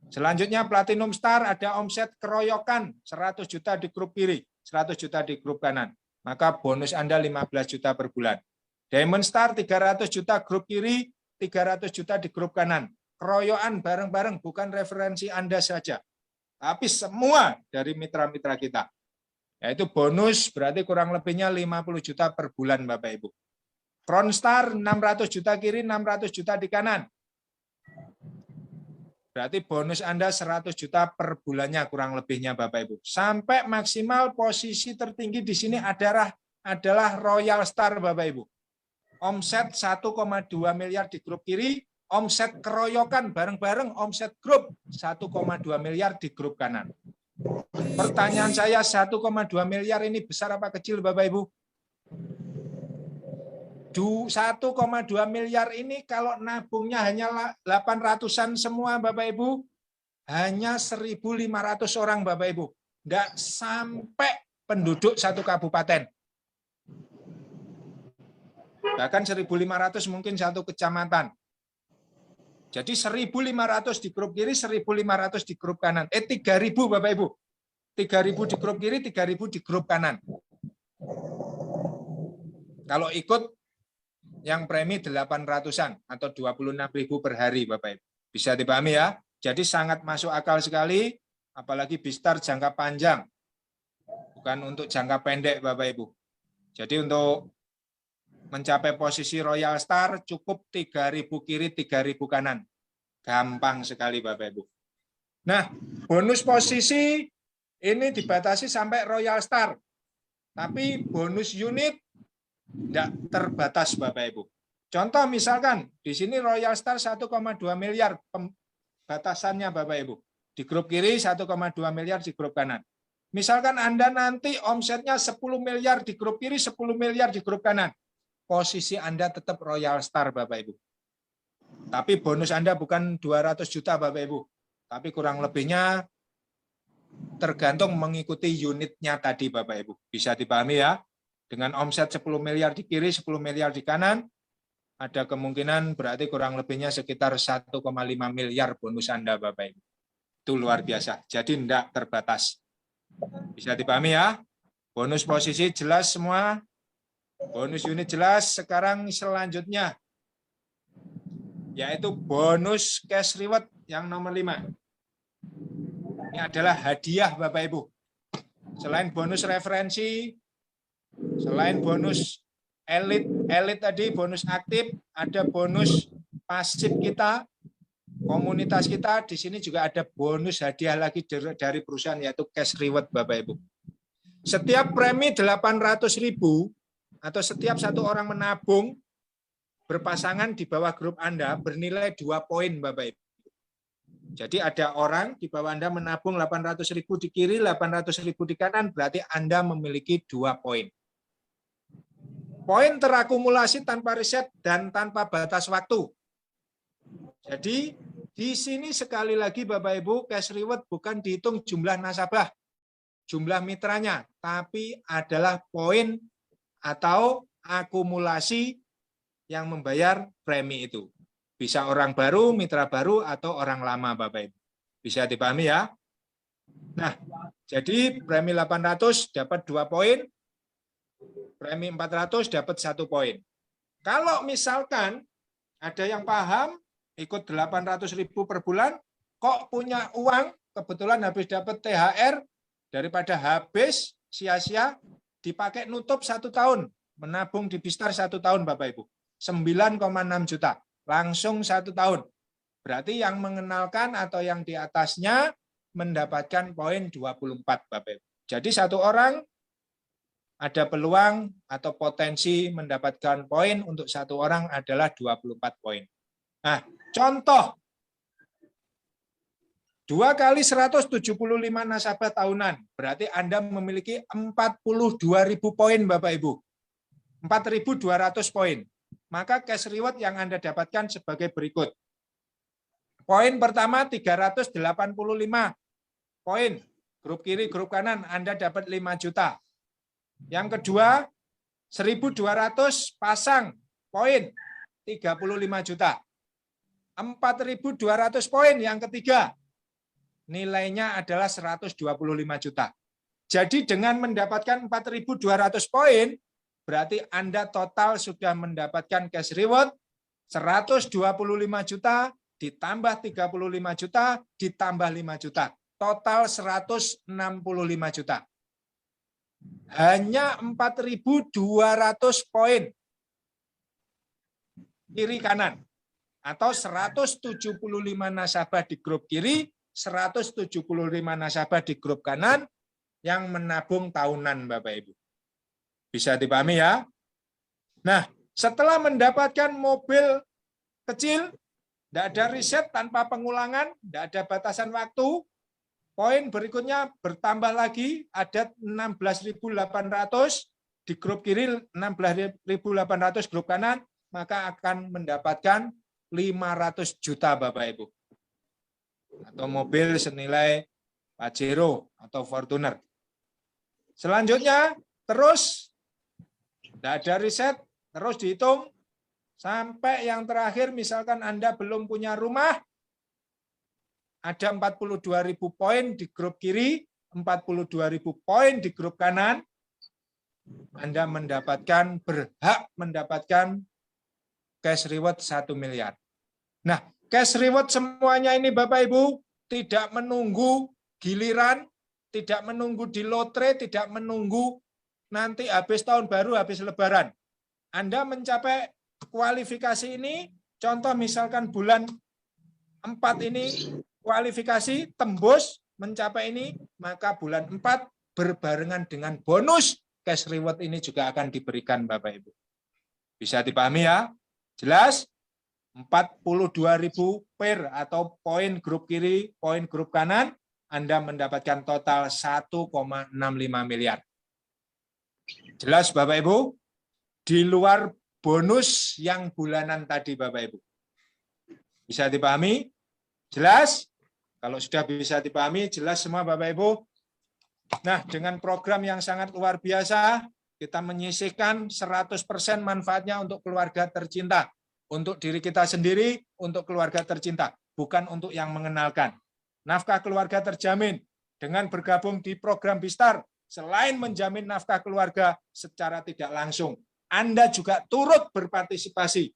Selanjutnya Platinum Star ada omset keroyokan 100 juta di grup kiri, 100 juta di grup kanan. Maka bonus Anda 15 juta per bulan. Diamond Star 300 juta grup kiri, 300 juta di grup kanan. Keroyokan bareng-bareng bukan referensi Anda saja, tapi semua dari mitra-mitra kita. Yaitu bonus berarti kurang lebihnya 50 juta per bulan Bapak Ibu. Crown Star 600 juta kiri, 600 juta di kanan. Berarti bonus Anda 100 juta per bulannya kurang lebihnya Bapak Ibu. Sampai maksimal posisi tertinggi di sini adalah Royal Star Bapak Ibu. Omset 1,2 miliar di grup kiri, omset keroyokan bareng-bareng, omset grup 1,2 miliar di grup kanan. Pertanyaan saya 1,2 miliar ini besar apa kecil Bapak Ibu? 1,2 miliar ini kalau nabungnya hanya 800-an semua Bapak Ibu, hanya 1.500 orang Bapak Ibu. Nggak sampai penduduk 1 kabupaten. Bahkan 1.500 mungkin 1 kecamatan. Jadi 1.500 di grup kiri, 1.500 di grup kanan. 3.000 Bapak Ibu. 3.000 di grup kiri, 3.000 di grup kanan. Kalau ikut yang premi 800-an atau 26.000 per hari Bapak Ibu. Bisa dipahami ya? Jadi sangat masuk akal sekali, apalagi Bistar jangka panjang. Bukan untuk jangka pendek Bapak Ibu. Jadi untuk mencapai posisi Royal Star cukup 3.000 kiri, 3.000 kanan. Gampang sekali Bapak Ibu. Nah, bonus posisi ini dibatasi sampai Royal Star. Tapi bonus unit tidak terbatas Bapak Ibu. Contoh misalkan di sini Royal Star 1,2 miliar batasannya Bapak Ibu. Di grup kiri 1,2 miliar di grup kanan. Misalkan Anda nanti omsetnya 10 miliar di grup kiri, 10 miliar di grup kanan. Posisi Anda tetap Royal Star Bapak Ibu. Tapi bonus Anda bukan 200 juta Bapak Ibu. Tapi kurang lebihnya tergantung mengikuti unitnya tadi Bapak Ibu. Bisa dipahami ya? Dengan omset 10 miliar di kiri, 10 miliar di kanan, ada kemungkinan berarti kurang lebihnya sekitar 1,5 miliar bonus Anda Bapak Ibu. Itu luar biasa. Jadi tidak terbatas. Bisa dipahami ya? Bonus posisi jelas semua. Bonus unit jelas. Sekarang selanjutnya, yaitu bonus cash reward yang nomor 5. Ini adalah hadiah Bapak Ibu. Selain bonus referensi, Selain bonus elit tadi, bonus aktif, ada bonus pasif kita, komunitas kita. Di sini juga ada bonus hadiah lagi dari perusahaan, yaitu cash reward, Bapak Ibu. Setiap premi 800.000 atau setiap satu orang menabung berpasangan di bawah grup Anda bernilai 2 poin, Bapak Ibu. Jadi ada orang di bawah Anda menabung 800.000 di kiri, 800.000 di kanan, berarti Anda memiliki 2 poin. Poin terakumulasi tanpa riset dan tanpa batas waktu. Jadi di sini sekali lagi Bapak Ibu, cash reward bukan dihitung jumlah nasabah, jumlah mitranya, tapi adalah poin atau akumulasi yang membayar premi itu. Bisa orang baru, mitra baru, atau orang lama, Bapak Ibu. Bisa dipahami ya? Nah, jadi premi 800 dapat 2 poin, premi 400 dapat 1 poin. Kalau misalkan ada yang paham, ikut 800.000 per bulan, kok punya uang, kebetulan habis dapat THR, daripada habis sia-sia, dipakai nutup 1 tahun, menabung di Bistar 1 tahun, Bapak Ibu. 9,6 juta, langsung 1 tahun. Berarti yang mengenalkan atau yang di atasnya mendapatkan poin 24, Bapak Ibu. Jadi satu orang ada peluang atau potensi mendapatkan poin untuk satu orang adalah 24 poin. Nah, contoh 2 kali 175 nasabah tahunan, berarti Anda memiliki 42.000 poin, Bapak Ibu. 4.200 poin. Maka cash reward yang Anda dapatkan sebagai berikut. Poin pertama 385 poin. Grup kiri, grup kanan Anda dapat 5 juta. Yang kedua 1.200 pasang poin 35 juta. 4.200 poin yang ketiga. Nilainya adalah 125 juta. Jadi dengan mendapatkan 4.200 poin, berarti Anda total sudah mendapatkan cash reward 125 juta, ditambah 35 juta, ditambah 5 juta. Total 165 juta. Hanya 4.200 poin. Kiri kanan. Atau 175 nasabah di grup kiri, 175 nasabah di grup kanan yang menabung tahunan, Bapak Ibu. Bisa dipahami ya? Nah, setelah mendapatkan mobil kecil, tidak ada riset tanpa pengulangan, tidak ada batasan waktu, poin berikutnya bertambah lagi, ada 16.800 di grup kiri, 16.800 grup kanan, maka akan mendapatkan 500 juta, Bapak Ibu. Atau mobil senilai Pajero atau Fortuner. Selanjutnya, terus tidak ada riset, terus dihitung sampai yang terakhir, misalkan Anda belum punya rumah, ada 42.000 poin di grup kiri, 42.000 poin di grup kanan, Anda berhak mendapatkan cash reward 1 miliar. Nah, cash reward semuanya ini Bapak Ibu tidak menunggu giliran, tidak menunggu di lotre, tidak menunggu nanti habis tahun baru, habis lebaran. Anda mencapai kualifikasi ini, contoh misalkan bulan 4 ini kualifikasi, tembus, mencapai ini, maka bulan 4 berbarengan dengan bonus cash reward ini juga akan diberikan Bapak Ibu. Bisa dipahami ya? Jelas? 42.000 per atau poin grup kiri, poin grup kanan, Anda mendapatkan total 1,65 miliar. Jelas Bapak Ibu? Di luar bonus yang bulanan tadi Bapak Ibu. Bisa dipahami? Jelas? Kalau sudah bisa dipahami, jelas semua Bapak Ibu. Nah, dengan program yang sangat luar biasa, kita menyisihkan 100% manfaatnya untuk keluarga tercinta. Untuk diri kita sendiri, untuk keluarga tercinta. Bukan untuk yang mengenalkan. Nafkah keluarga terjamin dengan bergabung di program Bistar. Selain menjamin nafkah keluarga secara tidak langsung, Anda juga turut berpartisipasi,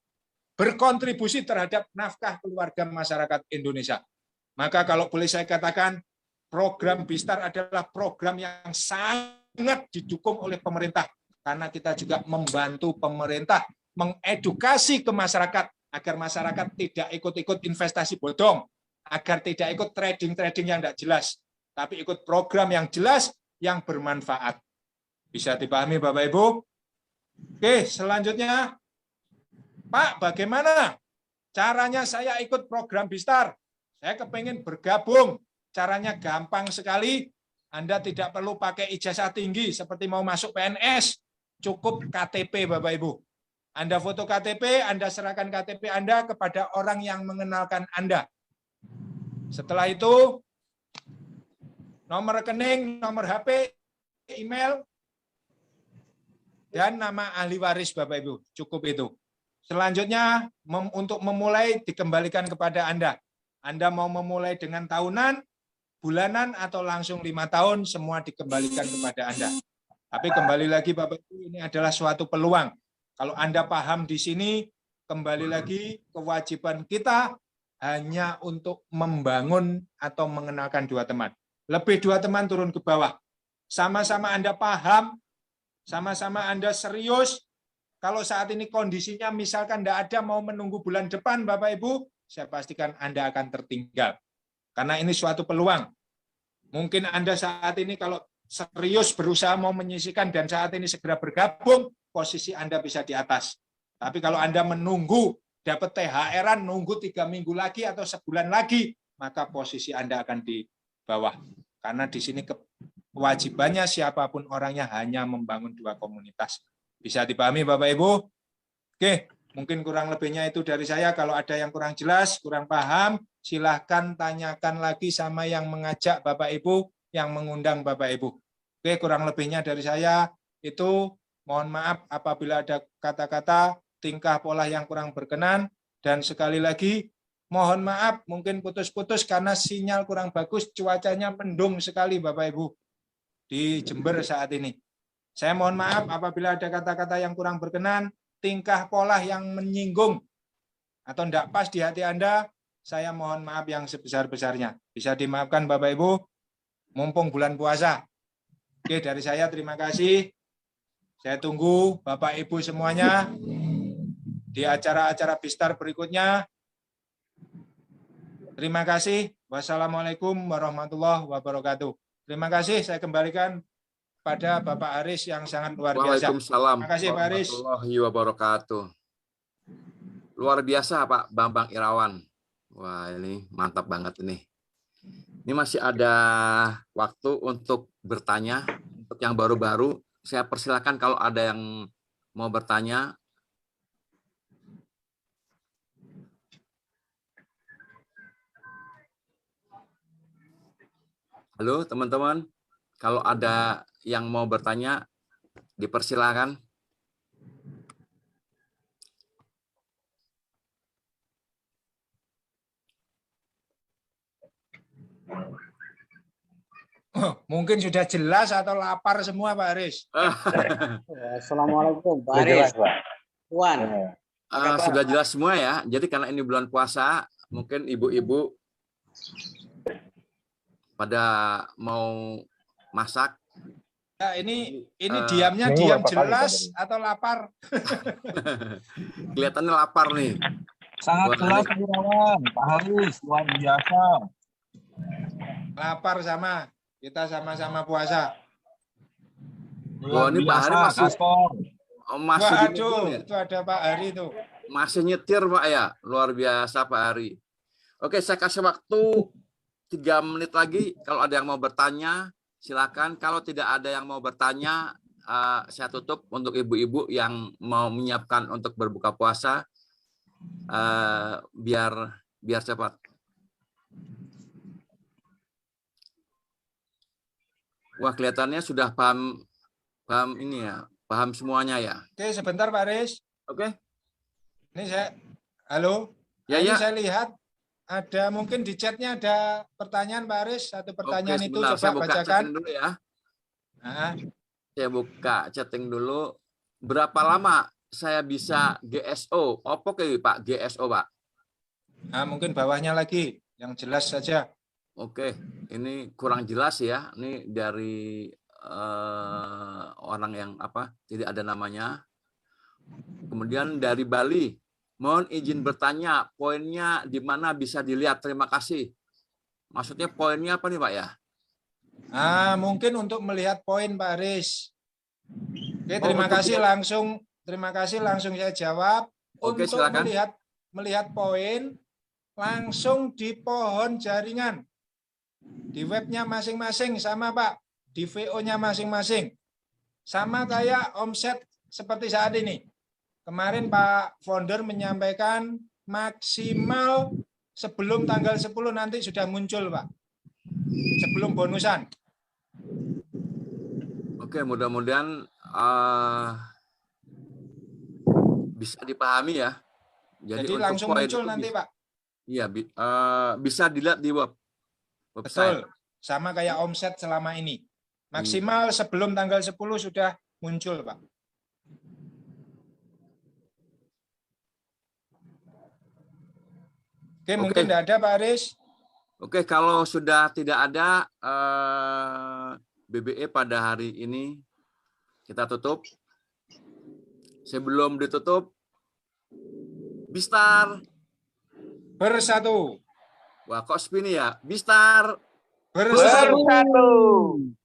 berkontribusi terhadap nafkah keluarga masyarakat Indonesia. Maka kalau boleh saya katakan, program Bistar adalah program yang sangat didukung oleh pemerintah. karena kita juga membantu pemerintah mengedukasi ke masyarakat agar masyarakat tidak ikut-ikut investasi bodong, agar tidak ikut trading-trading yang tidak jelas, tapi ikut program yang jelas yang bermanfaat. Bisa dipahami Bapak Ibu? Oke, selanjutnya Pak, bagaimana caranya saya ikut program Bistar? Saya kepengen bergabung. Caranya gampang sekali. Anda tidak perlu pakai ijazah tinggi seperti mau masuk PNS. Cukup KTP Bapak Ibu. Anda foto KTP, Anda serahkan KTP Anda kepada orang yang mengenalkan Anda. Setelah itu, nomor rekening, nomor HP, email, dan nama ahli waris Bapak Ibu. Cukup itu. Selanjutnya, untuk memulai dikembalikan kepada Anda. Anda mau memulai dengan tahunan, bulanan, atau langsung 5 tahun, semua dikembalikan kepada Anda. Tapi kembali lagi Bapak Ibu, ini adalah suatu peluang. Kalau Anda paham di sini, kembali lagi kewajiban kita hanya untuk membangun atau mengenalkan 2 teman. Lebih 2 teman turun ke bawah. Sama-sama Anda paham, sama-sama Anda serius. Kalau saat ini kondisinya misalkan tidak ada mau menunggu bulan depan Bapak Ibu, saya pastikan Anda akan tertinggal. Karena ini suatu peluang. Mungkin Anda saat ini kalau serius berusaha mau menyisihkan dan saat ini segera bergabung, posisi Anda bisa di atas. Tapi kalau Anda menunggu dapat THR-an, nunggu 3 minggu lagi atau sebulan lagi, maka posisi Anda akan di bawah. Karena di sini kewajibannya siapapun orangnya hanya membangun 2 komunitas. Bisa dipahami Bapak Ibu? Oke, mungkin kurang lebihnya itu dari saya. Kalau ada yang kurang jelas, kurang paham, silahkan tanyakan lagi sama yang mengajak Bapak Ibu, yang mengundang Bapak Ibu. Oke, kurang lebihnya dari saya itu. Mohon maaf apabila ada kata-kata, tingkah pola yang kurang berkenan. Dan sekali lagi, mohon maaf mungkin putus-putus karena sinyal kurang bagus, cuacanya mendung sekali Bapak Ibu di Jember saat ini. Saya mohon maaf apabila ada kata-kata yang kurang berkenan, tingkah pola yang menyinggung atau tidak pas di hati Anda, saya mohon maaf yang sebesar-besarnya. Bisa dimaafkan Bapak Ibu, mumpung bulan puasa. Oke, dari saya terima kasih. Saya tunggu Bapak Ibu semuanya di acara-acara Bistar berikutnya. Terima kasih. Wassalamualaikum warahmatullahi wabarakatuh. Terima kasih. Saya kembalikan pada Bapak Aris yang sangat luar biasa. Waalaikumsalam Terima kasih Pak Aris. warahmatullahi wabarakatuh. Luar biasa Pak Bambang Irawan. Wah, ini mantap banget ini. Ini masih ada waktu untuk bertanya. Untuk yang baru-baru, saya persilakan kalau ada yang mau bertanya. Halo teman-teman, kalau ada yang mau bertanya, dipersilakan. Mungkin sudah jelas atau lapar semua Pak Aris. Assalamualaikum Pak Aris. Puan. Sudah jelas semua ya. Jadi karena ini bulan puasa, mungkin ibu-ibu pada mau masak. Ya, ini diamnya diam jelas atau lapar? Kelihatannya lapar nih. Sangat jelas Irawan, Pak Haris, luar biasa. Lapar sama. Kita sama-sama puasa. Wah, ini Pak Hari masih masih Wah, di aduh, mobil ya? itu ada Pak Hari itu. Masih nyetir Pak ya. Luar biasa Pak Hari. Oke, saya kasih waktu 3 menit lagi. Kalau ada yang mau bertanya, silakan. Kalau tidak ada yang mau bertanya, saya tutup untuk ibu-ibu yang mau menyiapkan untuk berbuka puasa. Biar cepat. Wah, kelihatannya sudah paham ini ya, paham semuanya ya. Oke, sebentar Pak Aris. Oke. Ini saya, halo. Ya, Ini ya. saya lihat ada mungkin di chatnya ada pertanyaan Pak Aris. Satu pertanyaan itu sebentar, saya coba buka bacakan. chatting dulu ya. Nah, Saya buka chatting dulu. Berapa lama saya bisa GSO? Apa ke Pak GSO Pak? nah, mungkin bawahnya lagi yang jelas saja. Oke, ini kurang jelas ya. Ini dari orang yang tidak ada namanya. Kemudian dari Bali, mohon izin bertanya, poinnya di mana bisa dilihat? Terima kasih. Maksudnya poinnya apa nih Pak ya? Mungkin untuk melihat poin Pak Aris. Oke, terima kasih langsung saya jawab. Oke, Untuk silakan. melihat poin langsung di pohon jaringan. Di webnya masing-masing sama Pak, di VO-nya masing-masing. Sama kayak omset seperti saat ini. Kemarin Pak Founder menyampaikan maksimal sebelum tanggal 10 nanti sudah muncul Pak. Sebelum bonusan. Oke, mudah-mudahan bisa dipahami ya. Jadi untuk langsung poin muncul itu nanti Pak. Iya, bisa dilihat di website. Betul. Sama kayak omset selama ini. Maksimal sebelum tanggal 10 sudah muncul Pak. Oke, mungkin tidak ada Pak Aris. Oke, kalau sudah tidak ada BBE pada hari ini, kita tutup. Sebelum ditutup, Bistar Bersatu. Wah, kok spin ya? Bistar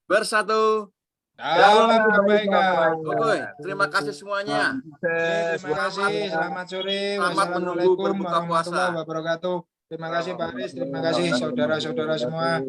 bersatu. Dalam kebaikan. Oke, terima kasih semuanya. Terima kasih. Selamat sore. Selamat menunggu Wassalamualaikum berbuka puasa. warahmatullahi wabarakatuh. Terima kasih Pak Aris. Terima kasih saudara-saudara semua.